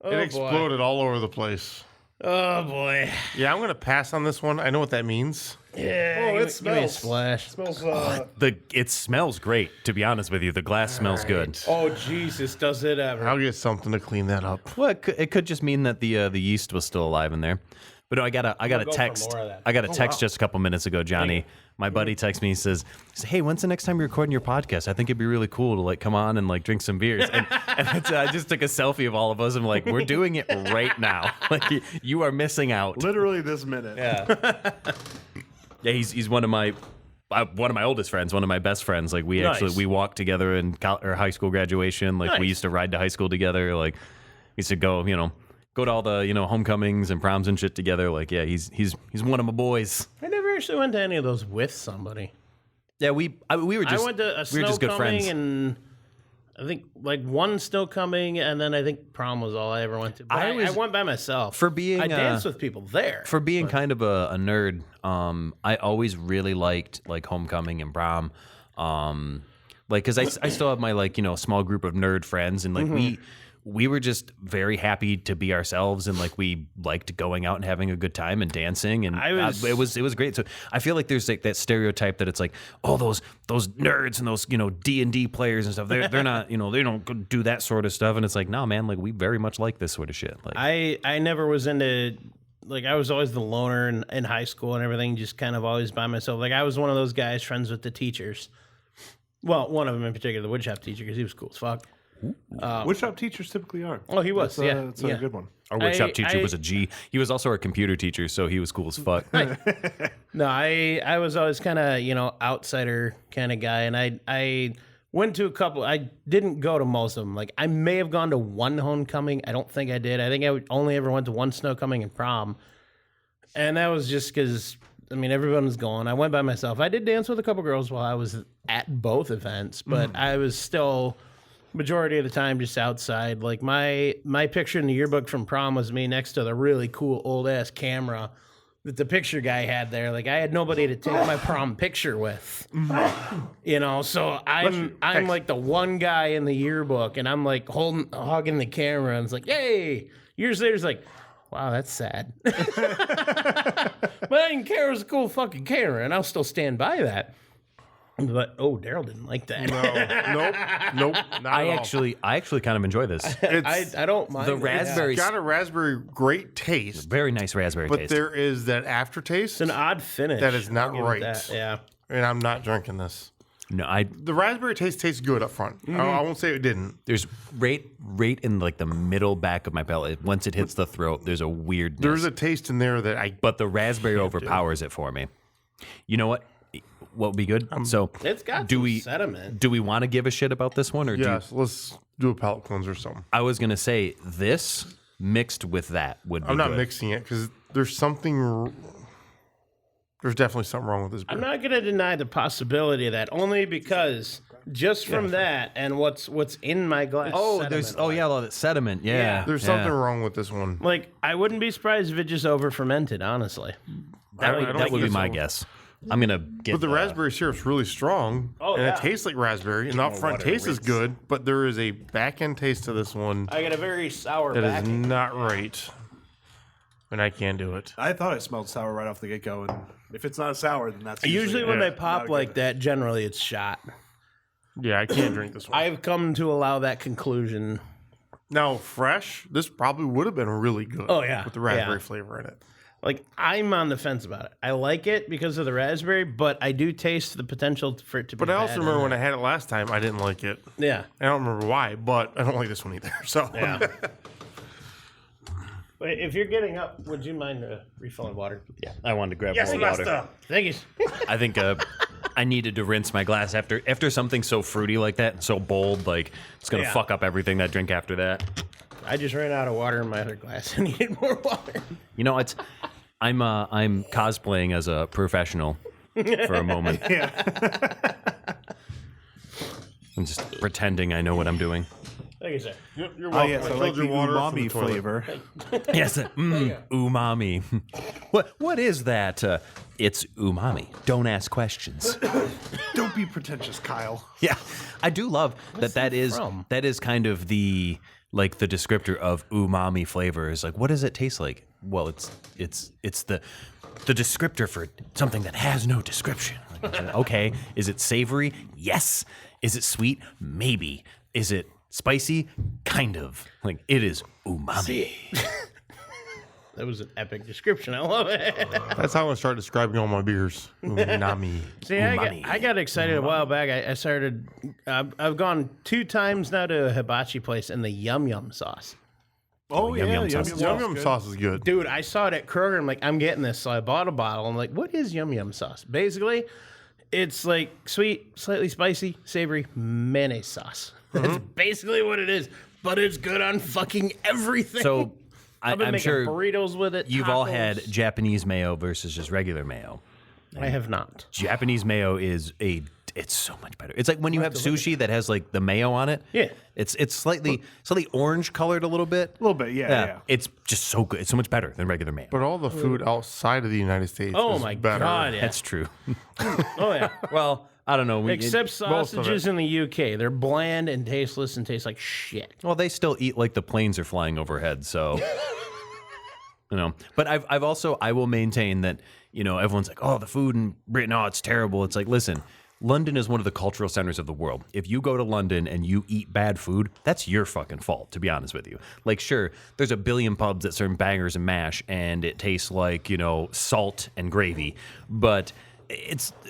Oh, It boy. exploded all over the place. Oh boy. Yeah, I'm going to pass on this one. I know what that means. Yeah. Oh, it give me a smells. splash. Smells, It smells great. To be honest with you, the glass smells good. Oh Jesus, does it ever? I'll get something to clean that up. Well, it could just mean that the yeast was still alive in there. But no, I got a go for text. more of that. I got a text just a couple minutes ago, Johnny. My buddy texts me. He says, "Hey, when's the next time you're recording your podcast? I think it'd be really cool to like come on and like drink some beers." And I just took a selfie of all of us. I'm like, "We're doing it right now. Like you are missing out." literally this minute. Yeah, he's one of my oldest friends, one of my best friends. Like we Nice. we walked together in high school graduation. Like we Nice. used to ride to high school together. Like we used to go to all the homecomings and proms and shit together. Like yeah, he's one of my boys. I never actually went to any of those with somebody. Yeah, we were just I went to a we were just good snowcoming friends. and I think like one snowcoming, and then I think prom was all I ever went to. But I I went by myself. For being, I danced with people there. For being kind of a nerd, I always really liked like homecoming and prom, like because I still have my small group of nerd friends, and like we were just very happy to be ourselves, and like we liked going out and having a good time and dancing, and it was great. So I feel like there's like that stereotype that it's like, oh, those nerds and those D&D players and stuff, they're not they don't do that sort of stuff, and it's like, no man, like we very much like this sort of shit. Like I never was into, like, I was always the loner in high school and everything, just kind of always by myself. Like I was one of those guys friends with the teachers. Well, one of them in particular, the woodshop teacher, because he was cool as fuck. Woodshop teachers typically are. Oh, he was. That's, Yeah, It's yeah. a good one. our woodshop teacher was a G. He was also our computer teacher, so he was cool as fuck. No, I was always kind of, outsider kind of guy. And I went to a couple. I didn't go to most of them. Like, I may have gone to one homecoming. I don't think I did. I think I only ever went to one snowcoming and prom. And that was just because, everyone was going. I went by myself. I did dance with a couple girls while I was at both events, but I was still, majority of the time, just outside. Like, my picture in the yearbook from prom was me next to the really cool old-ass camera that the picture guy had there. Like, I had nobody to take my prom picture with. So I'm like the one guy in the yearbook, and I'm like hogging the camera, and it's like, yay! Years later, it's like, wow, that's sad. But I didn't care. It was a cool fucking camera, and I'll still stand by that. But Daryl didn't like that. Nope. Not I at all. actually kind of enjoy this. I don't mind The it. raspberry, It's got a raspberry great taste, very nice raspberry but taste. there is that aftertaste, It's an odd finish. That is not I'll give it right. that, Yeah. and I'm not drinking this. No, The raspberry taste tastes good up front. I won't say it didn't. there's right in like the middle back of my palate. Once it hits the throat, there's a weirdness. There's a taste in there that I. but the raspberry overpowers it for me. You know what? What would be good? So It's got do some we sediment. do we want to give a shit about this one, or Yes, let's do a palate cleanser or something. I was gonna say this mixed with that would be I'm not good. mixing it because there's something. There's definitely something wrong with this beer. I'm not going to deny the possibility of that, only because Just from that and what's in my glass. There's all that sediment. Yeah. There's something wrong with this one. Like, I wouldn't be surprised if it just over fermented, honestly. That would be my guess. I'm gonna get. But the raspberry syrup's really strong, and it tastes like raspberry. And the upfront taste is good, but there is a back end taste to this one I got a very sour that back. is not right, and I can't do it. I thought it smelled sour right off the get go, and if it's not sour, then that's Usually when Yeah. they pop like that, generally it's shot. Yeah, I can't drink this one. I've come to allow that conclusion. Now, fresh, this probably would have been really good. Oh, yeah. With the raspberry Yeah. flavor in it. Like, I'm on the fence about it. I like it because of the raspberry, but I do taste the potential for it to be But I also bad remember in when it. I had it last time, I didn't like it. Yeah. I don't remember why, but I don't like this one either. So Yeah. Wait, if you're getting up, would you mind refilling water? Yeah, I wanted to grab more water. Thank you. I think I needed to rinse my glass after something so fruity like that, and so bold. Like it's gonna Yeah. fuck up everything that drink after that. I just ran out of water in my other glass. I needed more water. You know, I'm cosplaying as a professional for a moment. Yeah. I'm just pretending I know what I'm doing. Thank you, sir. Yep, you're Oh, welcome. yes, I filled like the your water from umami the toilet. flavor. Yes, umami. What is that? It's umami. Don't ask questions. Don't be pretentious, Kyle. Yeah, I do love that from? that is kind of the descriptor of umami flavors. Like, what does it taste like? Well, it's the descriptor for something that has no description. Like, okay, is it savory? Yes. Is it sweet? Maybe. Is it spicy? Kind of. Like, it is umami. That was an epic description. I love it. That's how I start describing all my beers. Umami. See, I got excited a while back. I started. I've gone 2 times now to a hibachi place and the yum yum sauce. Oh, yum yeah. yum Yum sauce. yum Yum sauce. yum Good. sauce is good. Dude, I saw it at Kroger. I'm like, I'm getting this. So I bought a bottle. I'm like, what is yum yum sauce? Basically, it's like sweet, slightly spicy, savory mayonnaise sauce. That's basically what it is. But it's good on fucking everything. So I've been I'm making sure burritos with it. you've all tacos. had Japanese mayo versus just regular mayo. I have not. Japanese mayo it's so much better. It's like when you have sushi that has like the mayo on it. Yeah. It's slightly orange colored a little bit. A little bit, yeah. It's just so good. It's so much better than regular mayo. But all the food outside of the United States Oh is my better. god, yeah. That's true. Oh yeah. Well, I don't know. Except most of sausages in the UK. They're bland and tasteless and taste like shit. well, they still eat like the planes are flying overhead. So, But I will maintain that everyone's like, oh, the food in Britain, oh, it's terrible. It's like, listen. London is one of the cultural centers of the world. If you go to London and you eat bad food, that's your fucking fault, to be honest with you. Like, sure, there's a billion pubs that serve bangers and mash, and it tastes like, salt and gravy. But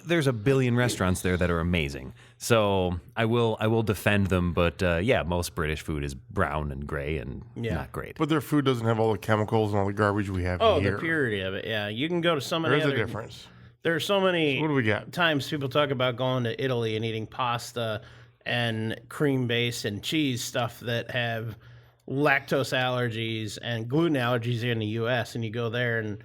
there's a billion restaurants there that are amazing. So I will defend them. But yeah, most British food is brown and gray and not great. But their food doesn't have all the chemicals and all the garbage we have Oh, here. the purity of it. Yeah, you can go to so many There's a other. difference. There are so many What do we got? times people talk about going to Italy and eating pasta and cream base and cheese stuff that have lactose allergies and gluten allergies here in the U.S. And you go there and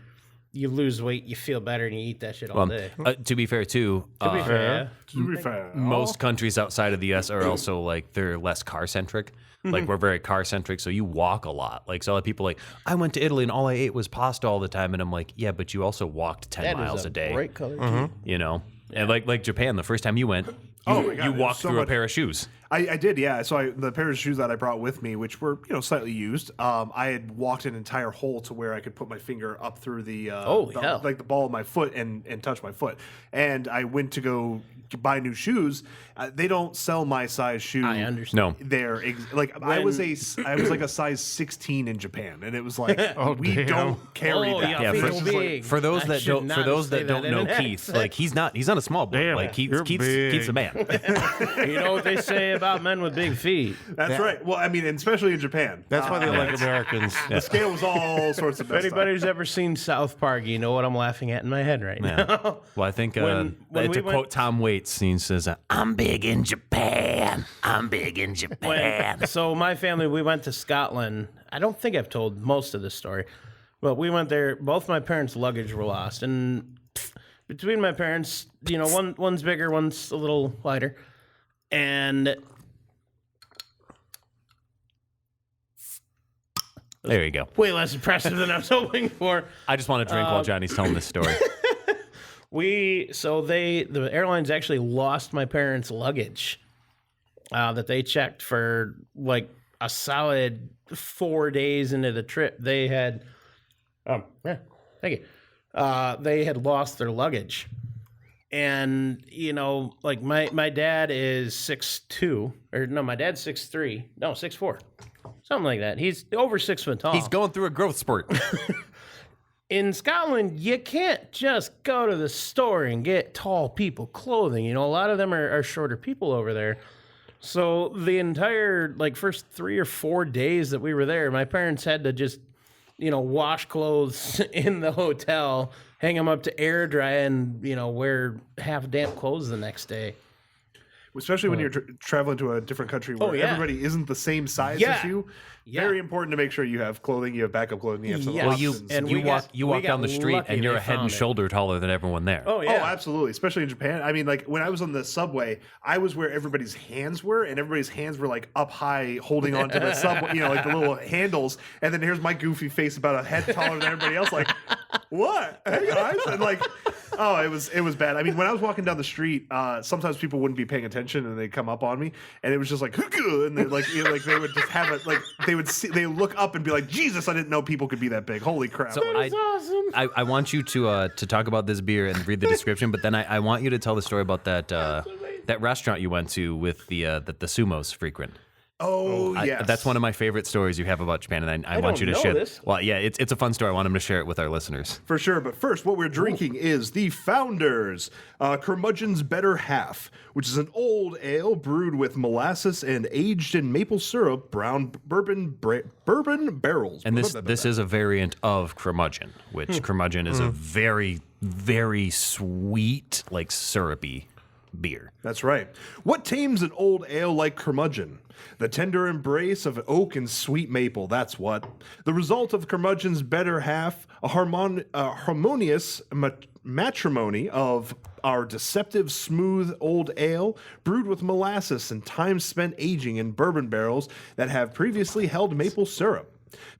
you lose weight, you feel better, and you eat that shit all day. To be fair, too, To be fair, To be fair. most countries outside of the U.S. are also like they're less car centric. Like we're very car centric, so you walk a lot. Like so, a lot of people like I went to Italy and all I ate was pasta all the time, and I'm like, yeah, but you also walked 10 that miles is a day. bright color. And like Japan, the first time you went, Oh my God, you there's walked so through a much- pair of shoes. I did, yeah. So the pair of shoes that I brought with me, which were slightly used, I had walked an entire hole to where I could put my finger up through the hell. like the ball of my foot and touch my foot. And I went to go buy new shoes. They don't sell my size shoe. I understand. No, I was like a size 16 in Japan, and it was like we damn. don't carry Oh, that. yeah, yeah. feet For, are big. for those I that should don't, not for those say that don't in know an Keith, accent. like he's not a small boy. Damn, Like you're Keith's big. a man. You know what they say about men with big feet? That's right. Well, I mean, and especially in Japan. That's why they like Americans. The scale was all sorts of If messed anybody up. who's ever seen South Park, you know what I'm laughing at in my head right now. Well, I think When we to went- quote Tom Waits, he says, "I'm big in Japan. I'm big in Japan." So my family, we went to Scotland. I don't think I've told most of this story, but we went there. Both my parents' luggage were lost, and between my parents, one's bigger, one's a little lighter. And There you go. way less impressive than I was hoping for. I just want to drink while Johnny's telling this story. The airlines actually lost my parents' luggage that they checked for like a solid 4 days into the trip. They had, thank you. They had lost their luggage, and like my dad is 6'2", or no, my dad's 6'3", no 6'4", something like that. He's over 6 foot tall. He's going through a growth spurt. In Scotland, you can't just go to the store and get tall people clothing. A lot of them are shorter people over there. So the entire first 3 or 4 days that we were there, my parents had to just, wash clothes in the hotel, hang them up to air dry, and wear half damp clothes the next day. Especially when you're traveling to a different country where everybody isn't the same size as you. Very important to make sure you have clothing, you have backup clothing, you have some options. You walk down the street and you're a head and shoulder taller than everyone there. Oh, yeah. Oh, absolutely. Especially in Japan. I mean, when I was on the subway, I was where everybody's hands were, and everybody's hands were up high, holding onto the subway, the little handles. And then here's my goofy face about a head taller than everybody else. What? Hey guys. And it was bad. I mean, when I was walking down the street, sometimes people wouldn't be paying attention and they'd come up on me, and it was just and they they would just have it they look up and be like, Jesus, I didn't know people could be that big. Holy crap. So Awesome. I want you to talk about this beer and read the description, but then I want you to tell the story about that restaurant you went to with the sumos frequent. Oh, yes. That's one of my favorite stories you have about Japan, and I want you to don't know share this. Well, yeah, it's a fun story. I want him to share it with our listeners. For sure, but first, what we're drinking is the Founders Curmudgeon's Better Half, which is an old ale brewed with molasses and aged in maple syrup, brown bourbon barrels. And this is a variant of Curmudgeon, which Curmudgeon is a very, very sweet, syrupy beer. That's right. What tames an old ale like Curmudgeon? The tender embrace of oak and sweet maple, that's what. The result of Curmudgeon's Better Half, a harmonious matrimony of our deceptive smooth old ale, brewed with molasses and time spent aging in bourbon barrels that have previously held maple syrup.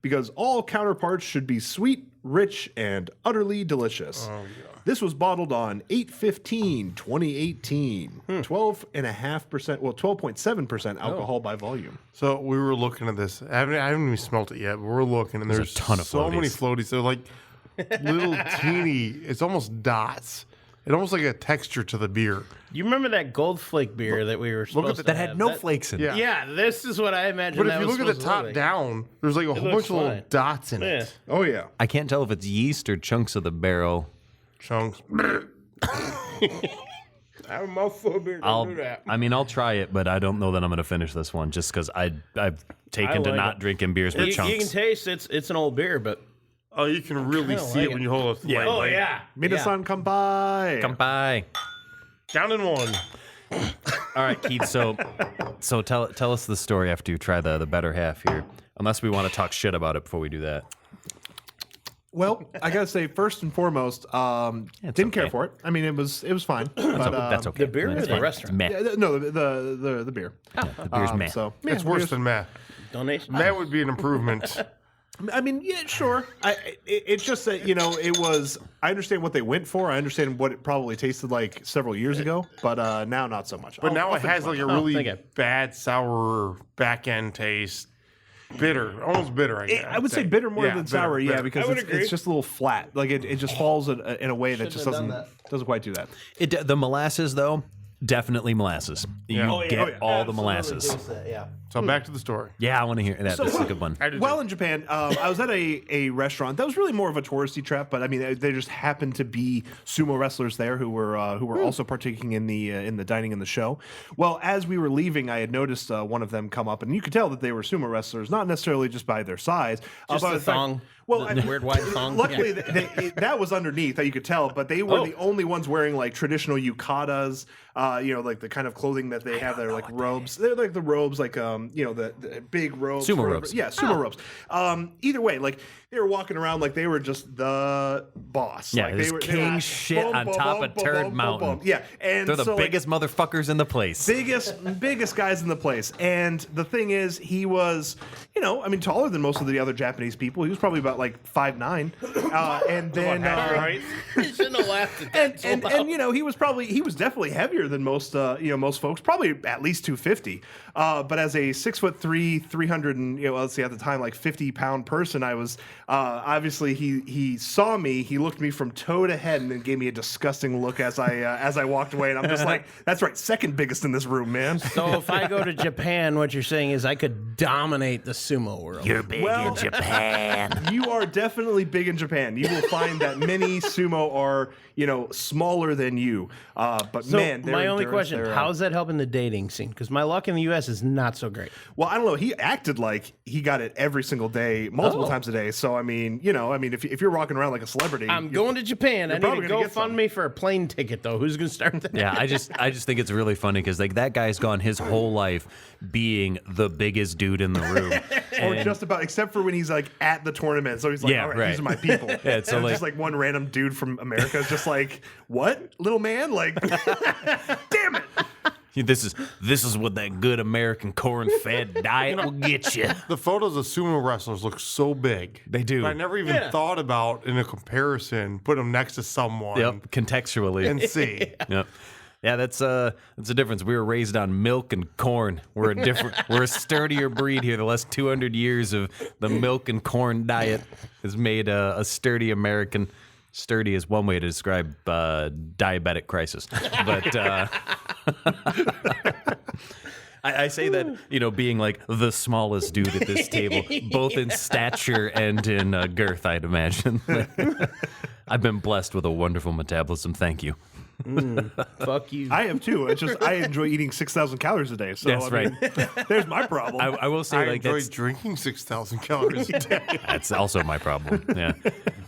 Because all counterparts should be sweet, rich, and utterly delicious. Oh, yeah. This was bottled on 8/15/2018. 12.7% alcohol by volume. So we were looking at this. I haven't even smelt it yet, but we're looking, and there's a ton of so floaties. many floaties. They're little teeny. It's almost dots. It almost like a texture to the beer. You remember that Gold Flake beer that we were supposed to That have? had no flakes in it. Yeah, this is what I imagine. But if that you was look at the supposed to top look down, there's a whole bunch looks of little fine. dots in like. it. Oh, yeah. I can't tell if it's yeast or chunks of the barrel. Chunks. I'm a mouthful of beer. Don't do that. I'll try it, but I don't know that I'm going to finish this one just because I've taken to like not it. drinking beers with You chunks. can taste it's an old beer, but Oh, you can really see like it when you hold it. Yeah. oh yeah, Minasan kampai. Come by. Down in one. All right, Keith. So tell us the story after you try the better half here. Unless we want to talk shit about it before we do that. Well, I gotta say, first and foremost, didn't care okay. for it. I mean, it was fine. But, That's okay. the beer or That's the fine. restaurant? Meh. No, the beer. The beer's meh. So It's worse than Matt. Donation. Matt would be an improvement. I mean, yeah, sure. It's just that it was. I understand what they went for. I understand what it probably tasted like several years ago, but now not so much. But now it has a really thank you. bad sour back end taste. Bitter, almost bitter. I would say bitter more than sour, yeah, bitter. because I would it's agree. just a little flat. It just falls in a way that just Shouldn't have doesn't quite do that. The molasses, though, definitely molasses. Yeah. You Oh, yeah. get all the molasses. Yeah. So back to the story. Yeah, I want to hear that. This is a good one. I did Well, too. in Japan, I was at a restaurant that was really more of a touristy trap, but I mean, they just happened to be sumo wrestlers there who were also partaking in the dining in the show. Well, as we were leaving, I had noticed one of them come up, and you could tell that they were sumo wrestlers, not necessarily just by their size, Just but the in fact- thong. Well, The weird white thong. luckily, Yeah. that was underneath that you could tell, but they were the only ones wearing like traditional yukatas, like the kind of clothing that they have. They're like robes. They're like the robes, like the big robes. Sumo robes. Yeah, sumo robes. Either way, like they were walking around like they were just the boss. Yeah, like, this they were king shit on top of Turd Mountain. Yeah, and They're the so, biggest motherfuckers in the place. biggest guys in the place. And the thing is, he was, taller than most of the other Japanese people. He was probably about like 5'9". And then You shouldn't have laughed at that. and he was definitely heavier than most most folks, probably at least 250. But as a 6'3", 300 and let's see, at the time like 50-pound person, I was obviously he saw me, he looked me from toe to head, and then gave me a disgusting look as I walked away, and I'm just like, that's right, second biggest in this room, man. So if I go to Japan, what you're saying is I could dominate the sumo world. You're big in Japan. You are definitely big in Japan. You will find that many sumo are, smaller than you. But So man, their my only endurance, question: their, how's that helping the dating scene? Because my luck in the U.S. is not so great. well, I don't know. He acted like he got it every single day, multiple times a day. So I mean, if you're walking around like a celebrity, I'm going to Japan. I need probably to gonna go get fund some. me for a plane ticket, though. Who's going to start that? Yeah, I just think it's really funny because like that guy's gone his whole life being the biggest dude in the room. or And- just about, except for when he's like at the tournament. So he's like, Yeah, all right, right. these are my people. Yeah, so, And like- just like one random dude from America is just like, what, little man? Like, damn it. This is what that good American corn-fed diet will get you. The photos of sumo wrestlers look so big. They do. I never even thought about in a comparison, put them next to someone Yep, contextually. and see. Yep. Yeah, that's a difference. We were raised on milk and corn. We're a sturdier breed here. The last 200 years of the milk and corn diet has made a sturdy American. Sturdy is one way to describe diabetic crisis, but I say that being like the smallest dude at this table, both in stature and in girth, I'd imagine. I've been blessed with a wonderful metabolism. Thank you. Fuck you. I am too. It's just I enjoy eating 6,000 calories a day. So That's I mean, there's my problem. I will say I like enjoy that's drinking 6,000 calories a day. That's also my problem. Yeah,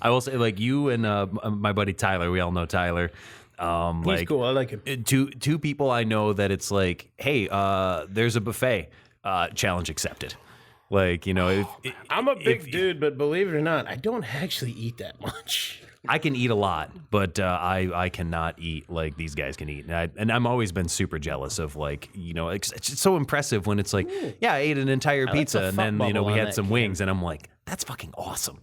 I will say like you and my buddy Tyler. We all know Tyler. He's cool. I like him. Two people I know that it's like, hey, there's a buffet. Challenge accepted. Like I'm a big dude, but believe it or not, I don't actually eat that much. I can eat a lot, but I cannot eat like these guys can eat. And I'm always been super jealous of like, it's just so impressive when it's like, yeah, I ate an entire pizza a and fuck then, bubble we on had that some can. wings and I'm like, that's fucking awesome.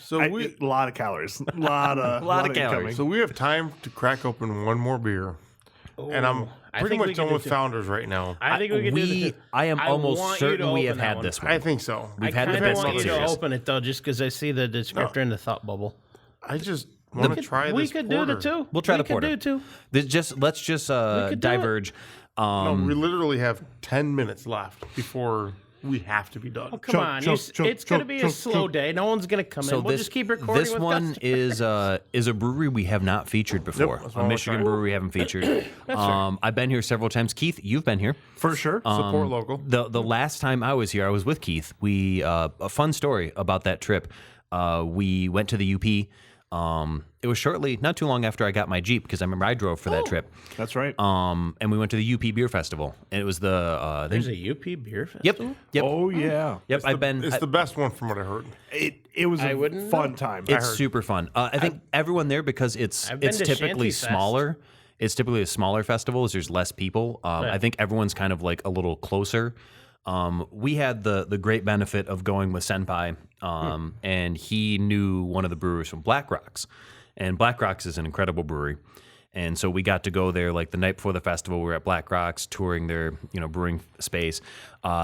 So I we eat a lot of calories. A lot of calories. incoming. so we have time to crack open one more beer. And I'm I pretty think we much can done do with two. Founders right now. I think we can do the two. I am almost want you to certain we open have that had one. this one. I think so. We've I had the kind of best want one you to series. open it though, just because I see the descriptor in the thought bubble. I just want to try this We could do the porter. two. We'll try we the porter. could do two. Let's just could do diverge. No, we literally have 10 minutes left before we have to be done. Oh, come Chug, on. chug, chug, It's going to chug, be a chug, slow day. No one's going to come So in. We'll just keep recording this with one customers. is a brewery we have not featured before. that's A what I Michigan wanna try. brewery we haven't featured. I've been here several times. Keith, you've been here. For sure. Support local. The last time I was here, I was with Keith. We a fun story about that trip. We went to the UP. It was not too long after I got my Jeep because I remember I drove for that trip. That's right. And we went to the UP Beer Festival, and it was There's a UP beer festival? Yep. Oh yeah. Yep. I've been. It's the best one from what I heard. It was I a wouldn't fun know. time. It's super fun. I think everyone there because it's I've been to typically Shanty Fest. smaller. It's typically a smaller festival. There's less people. I think everyone's kind of like a little closer. We had the great benefit of going with Senpai, and he knew one of the brewers from Black Rocks, and Black Rocks is an incredible brewery. And so we got to go there like the night before the festival. We were at Black Rocks touring their brewing space.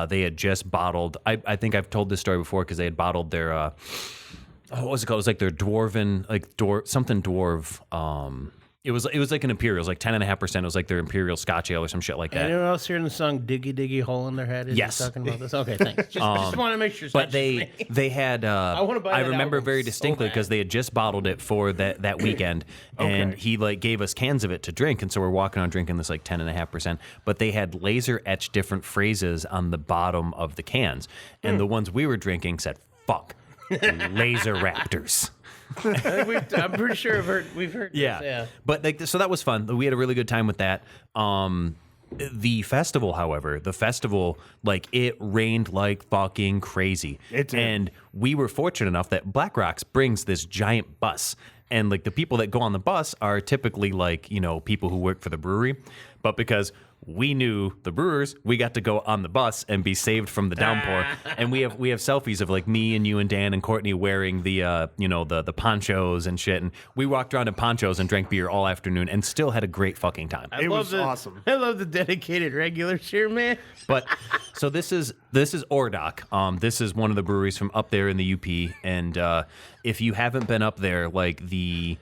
They had just bottled. I think I've told this story before because they had bottled their what was it called? It was like their dwarven something dwarf. It was like an imperial. It was like 10.5%. It was like their imperial Scotch ale or some shit like that. Anyone else hearing the song "Diggy Diggy Hole in Their Head"? Is Yes. talking about this. Okay, thanks. Just want to make sure. It's But not just me. they had wanna buy I that remember album very so distinctly bad. because they had just bottled it for that weekend, and he like gave us cans of it to drink, and so we're walking on drinking this like 10.5%. But they had laser etched different phrases on the bottom of the cans, and the ones we were drinking said "fuck." laser raptors. I'm pretty sure we've heard Yeah. this, yeah. But like, so that was fun. We had a really good time with that. The festival, however, like it rained like fucking crazy. It did. And we were fortunate enough that Black Rocks brings this giant bus. And like the people that go on the bus are typically like, you know, people who work for the brewery. But because we knew the brewers, we got to go on the bus and be saved from the downpour. And we have selfies of like me and you and Dan and Courtney wearing the the ponchos and shit. And we walked around in ponchos and drank beer all afternoon and still had a great fucking time. It was awesome. I love the dedicated regulars here, man. But so this is Ordok. This is one of the breweries from up there in the UP. And if you haven't been up there, like the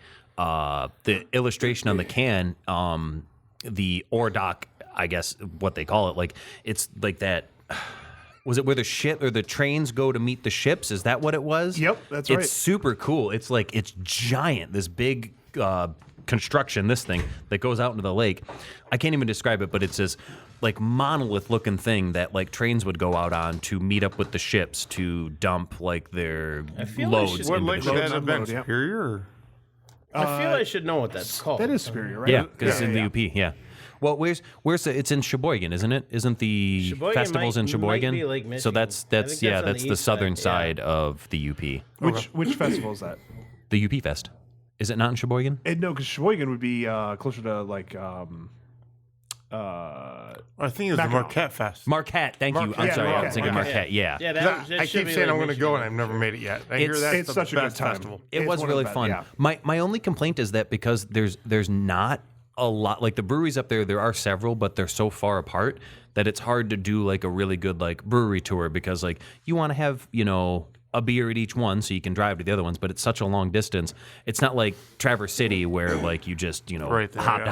illustration on the can, the Ordok, I guess what they call it, like it's like that. Was it where the ship or the trains go to meet the ships? Is that what it was? Yep, that's right. right. It's super cool. It's like it's giant. This big construction, this thing that goes out into the lake. I can't even describe it, but it's this like monolith looking thing that like trains would go out on to meet up with the ships to dump like their feel I loads. should- into What the lake ships. would that have been? Unload, yeah. Superior? Or? I feel I should know what that's called. That is Superior, right? Yeah, because it's in yeah. the UP. Yeah. Well, where's it's in Sheboygan, isn't it? Isn't the Sheboygan festivals in might Sheboygan? be Lake So Michigan. that's I think that's on that's the the east southern side, side of the UP. Which festival is that? The UP Fest. Is it not in Sheboygan? No, because Sheboygan would be closer to like I think it was the Mackinac. Marquette Fest. Marquette. Thank you. I'm Marquette, sorry. I Marquette, was thinking Marquette. Marquette. Yeah. Yeah, 'Cause that, that I should keep be saying Lake I'm going to go, and Michigan. I've never made it yet. I hear It's- that's it's the such a good best time. festival. It It's was one of really the fun. best, yeah. My only complaint is that because there's not a lot, like the breweries up there are several, but they're so far apart that it's hard to do like a really good like brewery tour, because like you want to have, you know, a beer at each one so you can drive to the other ones, but it's such a long distance. It's not like Traverse City where like you just, you know, Right there, hop, yeah.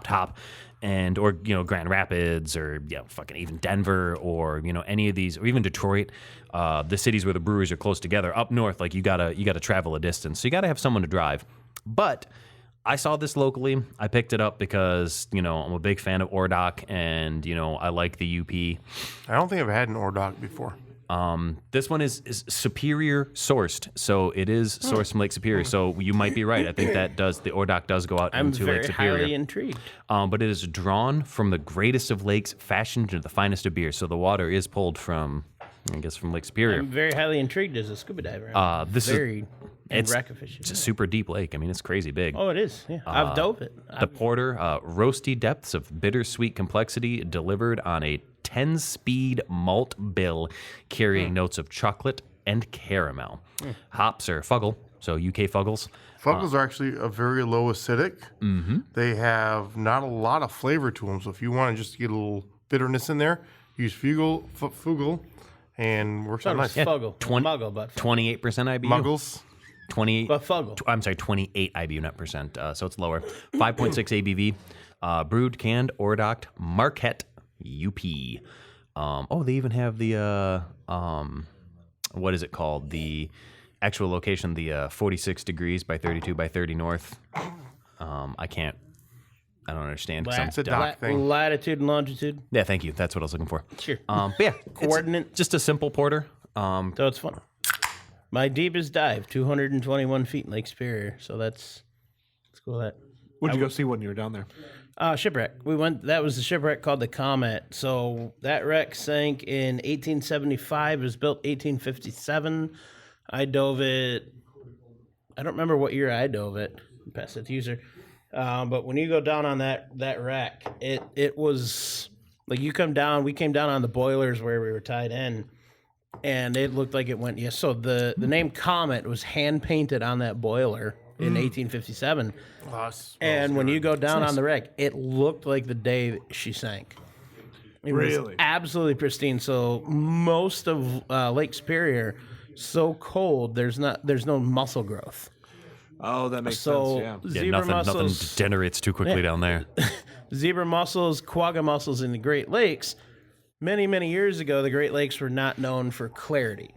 hop, and or, you know, Grand Rapids, or, you know, fucking even Denver, or, you know, any of these, or even Detroit, the cities where the breweries are close together. Up north, like you gotta travel a distance, so you gotta have someone to drive. But I saw this locally. I picked it up because, you know, I'm a big fan of Ordok, and, you know, I like the UP. I don't think I've had an Ordok before. This one is Superior sourced, so it is sourced from Lake Superior. So you might be right. I think the Ordok does go out I'm into Lake very Superior. highly intrigued. But it is drawn from the greatest of lakes, fashioned into the finest of beer. So the water is pulled from, I guess, from Lake Superior. I'm very highly intrigued as a scuba diver. This is- very it's- wreck efficient. It's a super deep lake. I mean, it's crazy big. Oh, it is. Yeah, I've dove it. The porter, roasty depths of bittersweet complexity, delivered on a 10-speed malt bill, carrying notes of chocolate and caramel. Hops are Fuggle, so UK Fuggles. Fuggles are actually a very low acidic. Mm-hmm. They have not a lot of flavor to them, so if you want to just get a little bitterness in there, use Fuggle, and works out nice. Fuggle. 20 Muggle, but 28% IBU. Muggles. 28. But Fuggle. I'm sorry, 28 IBU, not percent. So it's lower. 5.6 ABV. Brewed, canned, Ordok, Marquette, UP. They even have the what is it called? The actual location, the 46 degrees by 32 by 30 north. I don't understand. 'Cause I'm It's a dumb. dock thing. Latitude and longitude. Yeah, thank you. That's what I was looking for. Sure. But yeah, Coordinate. It's just a simple porter. So it's fun. My deepest dive, 221 feet in Lake Superior. So let's go with that. What'd you go see when you were down there? Shipwreck. We went. That was the shipwreck called the Comet. So that wreck sank in 1875. It was built 1857. I dove it. I don't remember what year I dove it. Pass it to user. But when you go down on that wreck, it was like you come down. We came down on the boilers where we were tied in, and it looked like it went. Yes. So the name Comet was hand painted on that boiler in 1857. And when you go down on the wreck, it looked like the day she sank. It was Really? absolutely pristine. So most of Lake Superior, so cold, there's no muscle growth. Oh, that makes So sense. Yeah. Yeah, zebra nothing mussels, degenerates too quickly down there. zebra mussels, quagga mussels in the Great Lakes. Many, many years ago, the Great Lakes were not known for clarity.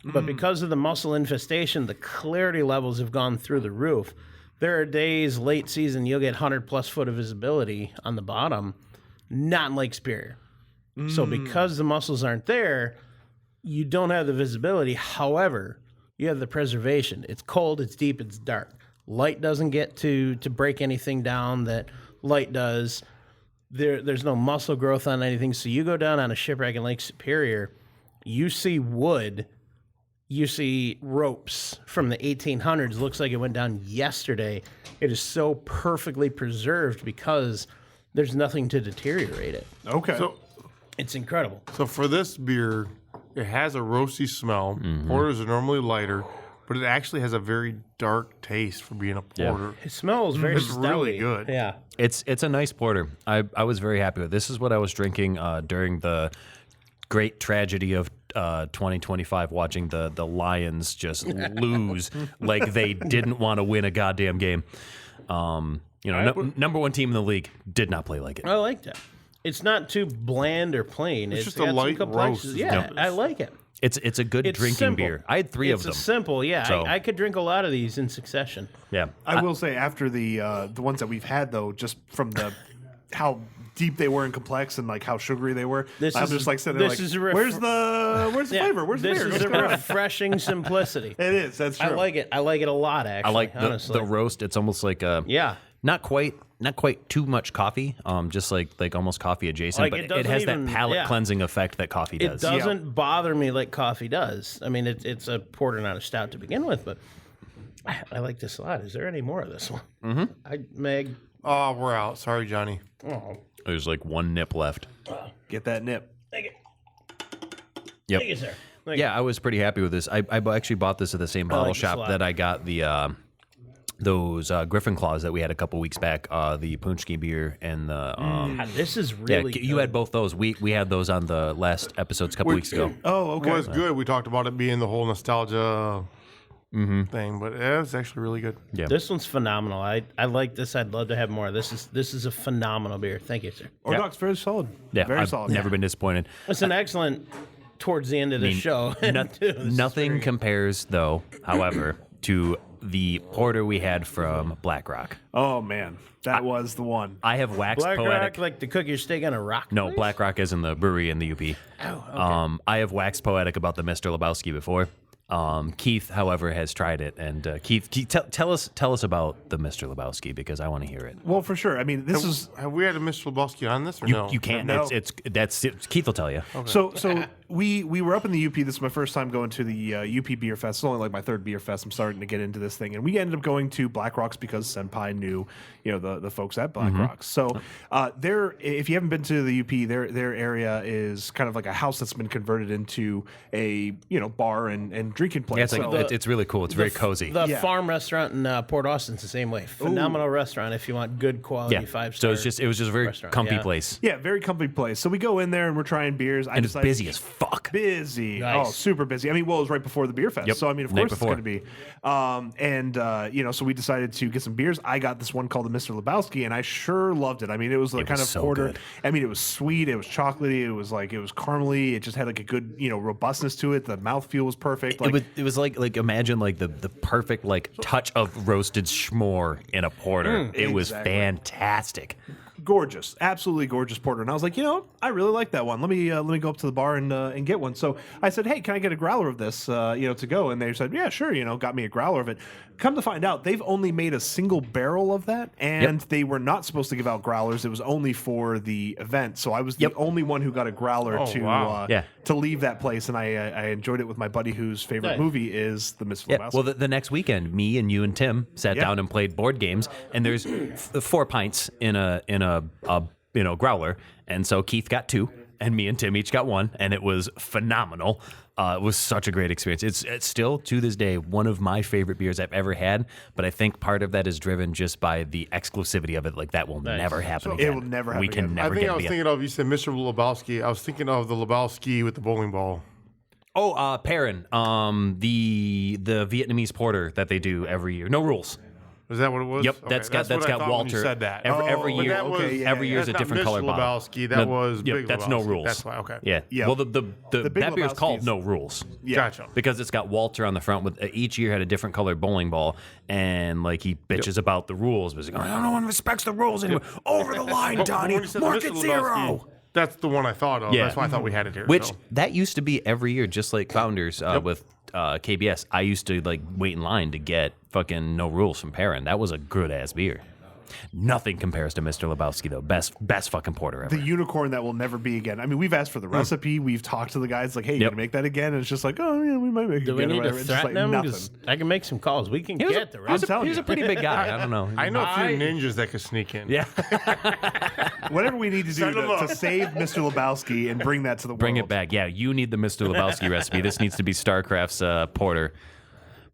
But because of the mussel infestation, the clarity levels have gone through the roof. There are days late season you'll get 100+ foot of visibility on the bottom, not in Lake Superior. So because the mussels aren't there, you don't have the visibility. However, you have the preservation. It's cold, it's deep, it's dark. Light doesn't get to break anything down that light does. There's no muscle growth on anything. So you go down on a shipwreck in Lake Superior, you see wood, you see ropes from the 1800s. Looks like it went down yesterday. It is so perfectly preserved because there's nothing to deteriorate it. Okay. So, It's incredible. so for this beer, it has a roasty smell. Porters are normally lighter, but it actually has a very dark taste for being a porter. It smells very It's really stouty. good. Yeah. It's a nice porter. I was very happy with. This is what I was drinking during the great tragedy of 2025, watching the Lions just lose like they didn't want to win a goddamn game. Number one team in the league did not play like it. I like that. It's not too bland or plain. It's just got a some light complexity. roast. Yeah, I like it. It's a good It's drinking simple. beer. I had three of them. It's simple, yeah. So- I could drink a lot of these in succession. Yeah, I will say after the ones that we've had though, just from the how deep they were and complex and like how sugary they were, This I'm is just a- like sitting there this like, is a where's the Yeah, flavor? Where's the this beer? is a refreshing simplicity. It is. That's true. I like it. I like it a lot, actually. I like honestly. the roast. It's almost like Yeah. not quite too much coffee. Just like almost coffee adjacent, Like, but it it doesn't has even- that palate yeah. cleansing effect that coffee It does. doesn't bother me like coffee does. I mean, it's a porter, not a stout to begin with, but I like this a lot. Is there any more of this one? Mm-hmm. Meg. Oh, we're out. Sorry, Johnny. Oh, There's like one nip left. Get that nip. thank you. Yep. Thank you, sir. Thank Yeah, I was pretty happy with this. I actually bought this at the same bottle like this a shop lot. that I got the those Griffin Claws that we had a couple weeks back. The Punchki beer and the God, this is yeah, really you good. had both those. We had those on the last episodes a couple weeks ago. Oh, okay. Was good. We talked about it being the whole nostalgia thing, but it was actually really good. Yeah. This one's phenomenal. I like this. I'd love to have more. This is a phenomenal beer. Thank you, sir. Ordoc's very solid. Yeah, very I've solid. never been disappointed. It's an excellent towards the end of the show. Nothing compares, though, however, to the porter we had from Black Rock. Oh man, that was the one. I have waxed Black poetic. Rock, like to cook your steak on a rock. No, place? Black Rock is in the brewery in the UP. Oh, okay. I have waxed poetic about the Mr. Lebowski before. Keith, however, has tried it, and Keith, tell us about the Mr. Lebowski because I want to hear it. Well, for sure. I mean, this is Have we had a Mr. Lebowski on this or no? You can't. No. It's Keith will tell you. so. We were up in the UP. This is my first time going to the UP Beer Fest. It's only like my third beer fest. I'm starting to get into this thing, and we ended up going to Black Rocks because Senpai knew, the folks at Black Rocks. So there, if you haven't been to the UP, their area is kind of like a house that's been converted into a bar and drinking place. Yeah, it's like So- it's really cool. It's very cozy. The Yeah. farm restaurant in Port Austin's the same way. Phenomenal restaurant if you want good quality Yeah. 5-star. So it was just a very restaurant, comfy yeah. place. yeah, very comfy place. So we go in there and we're trying beers. And it's busy as fuck. Busy. Nice. Oh, super busy. I mean, well, it was right before the beer fest. Yep. So, I mean, of Night course before. it's going to be. So we decided to get some beers. I got this one called the Mr. Lebowski, and I sure loved it. I mean, it was like was kind of so porter. good. I mean, it was sweet. It was chocolatey. It was caramely. It just had like a good, robustness to it. The mouthfeel was perfect. Like, It was like imagine like the perfect like touch of roasted schmore in a porter. It was exactly. fantastic. gorgeous, absolutely gorgeous porter. And I was like, I really like that one. Let me go up to the bar and get one. So I said, hey, can I get a growler of this, to go? And they said, yeah, sure. Got me a growler of it. Come to find out, they've only made a single barrel of that, and they were not supposed to give out growlers. It was only for the event. So I was the only one who got a growler to leave that place, and I enjoyed it with my buddy whose favorite Nice. movie is The Mr. Yeah. Lebowski. Well, the next weekend, me and you and Tim sat down and played board games, and there's 4 pints in a growler, and so Keith got 2, and me and Tim each got 1, and it was phenomenal. It was such a great experience. It's still to this day one of my favorite beers I've ever had, but I think part of that is driven just by the exclusivity of it. Like that will never happen again. It will never happen We can again. never I think get I it was again. thinking of, you said Mr. Lebowski. I was thinking of the Lebowski with the bowling ball. Oh, Perrin, the Vietnamese porter that they do every year. No rules. Is that what it was? Yep, Okay, that's got what I thought when Walter. you said that. Every But year, that was- every year is a that's not different Mr. color bottle. Lebowski. That was Big that's no Lebowski. rules. That's why. Okay. Yeah. Yeah. Well, the Big that beer is called Lebowski's- No Rules. Gotcha. Because it's got Walter on the front with each year had a different colored bowling ball, and like he bitches about the rules, but he's like, no one respects the rules anymore. Over the line, But Donnie. when you said the Market Mr. zero. Lebowski, that's the one I thought of. Yeah. That's why I thought we had it here. Which so. that used to be every year, just like Founders with KBS, I used to like wait in line to get fucking No Rules from Perrin. That was a good ass beer. Nothing compares to Mr. Lebowski though. Best fucking porter ever. The unicorn that will never be again. I mean, we've asked for the recipe. We've talked to the guys like, hey, you Yep. gonna make that again? And it's just like, oh, yeah, we might make it Do we again. or need to whatever. It's just threaten like him? nothing. 'Cause I can make some calls. We can get the I'm rest. telling He was you. a pretty big guy. I don't know. I know a few ninjas that could sneak in. Yeah. Whatever we need to do Send 'em to up. save Mr. Lebowski and bring that to the world. Bring it back. Yeah, you need the Mr. Lebowski recipe. This needs to be StarCraft's porter.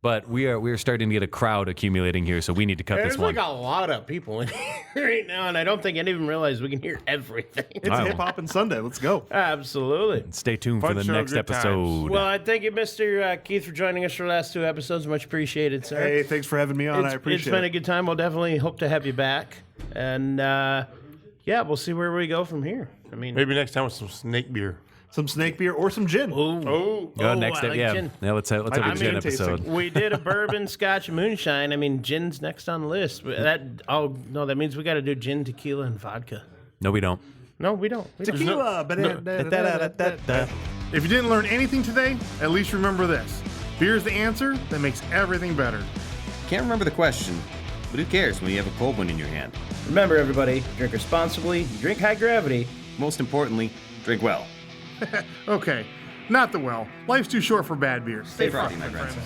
But we are starting to get a crowd accumulating here, so we need to cut There's this one. like a lot of people in here right now, and I don't think any of them realize we can hear everything. It's Wow. Hip Hop and Sunday. Let's go. Absolutely. Stay tuned Fun for the show, next good times. episode. Well, I thank you, Mr. Keith, for joining us for the last 2 episodes. Much appreciated, sir. Hey, thanks for having me on. I It's appreciate been it. a good time. We'll definitely hope to have you back. And yeah, we'll see where we go from here. I mean, Maybe next time with some snake beer. Some snake beer or some gin. Oh, Next I step, like yeah. gin. Yeah, let's have a I'm gin gin tasting. episode. we did a bourbon, scotch, moonshine. I mean, gin's next on the list. That no, that means we got to do gin, tequila, and vodka. No, we don't. No, we don't. We don't. Tequila. if you didn't learn anything today, at least remember this. Beer's the answer that makes everything better. Can't remember the question, but who cares when you have a cold one in your hand? Remember, everybody, drink responsibly, drink high gravity. Most importantly, drink well. Okay, not the well. Life's too short for bad beer. Stay frosty, my friends.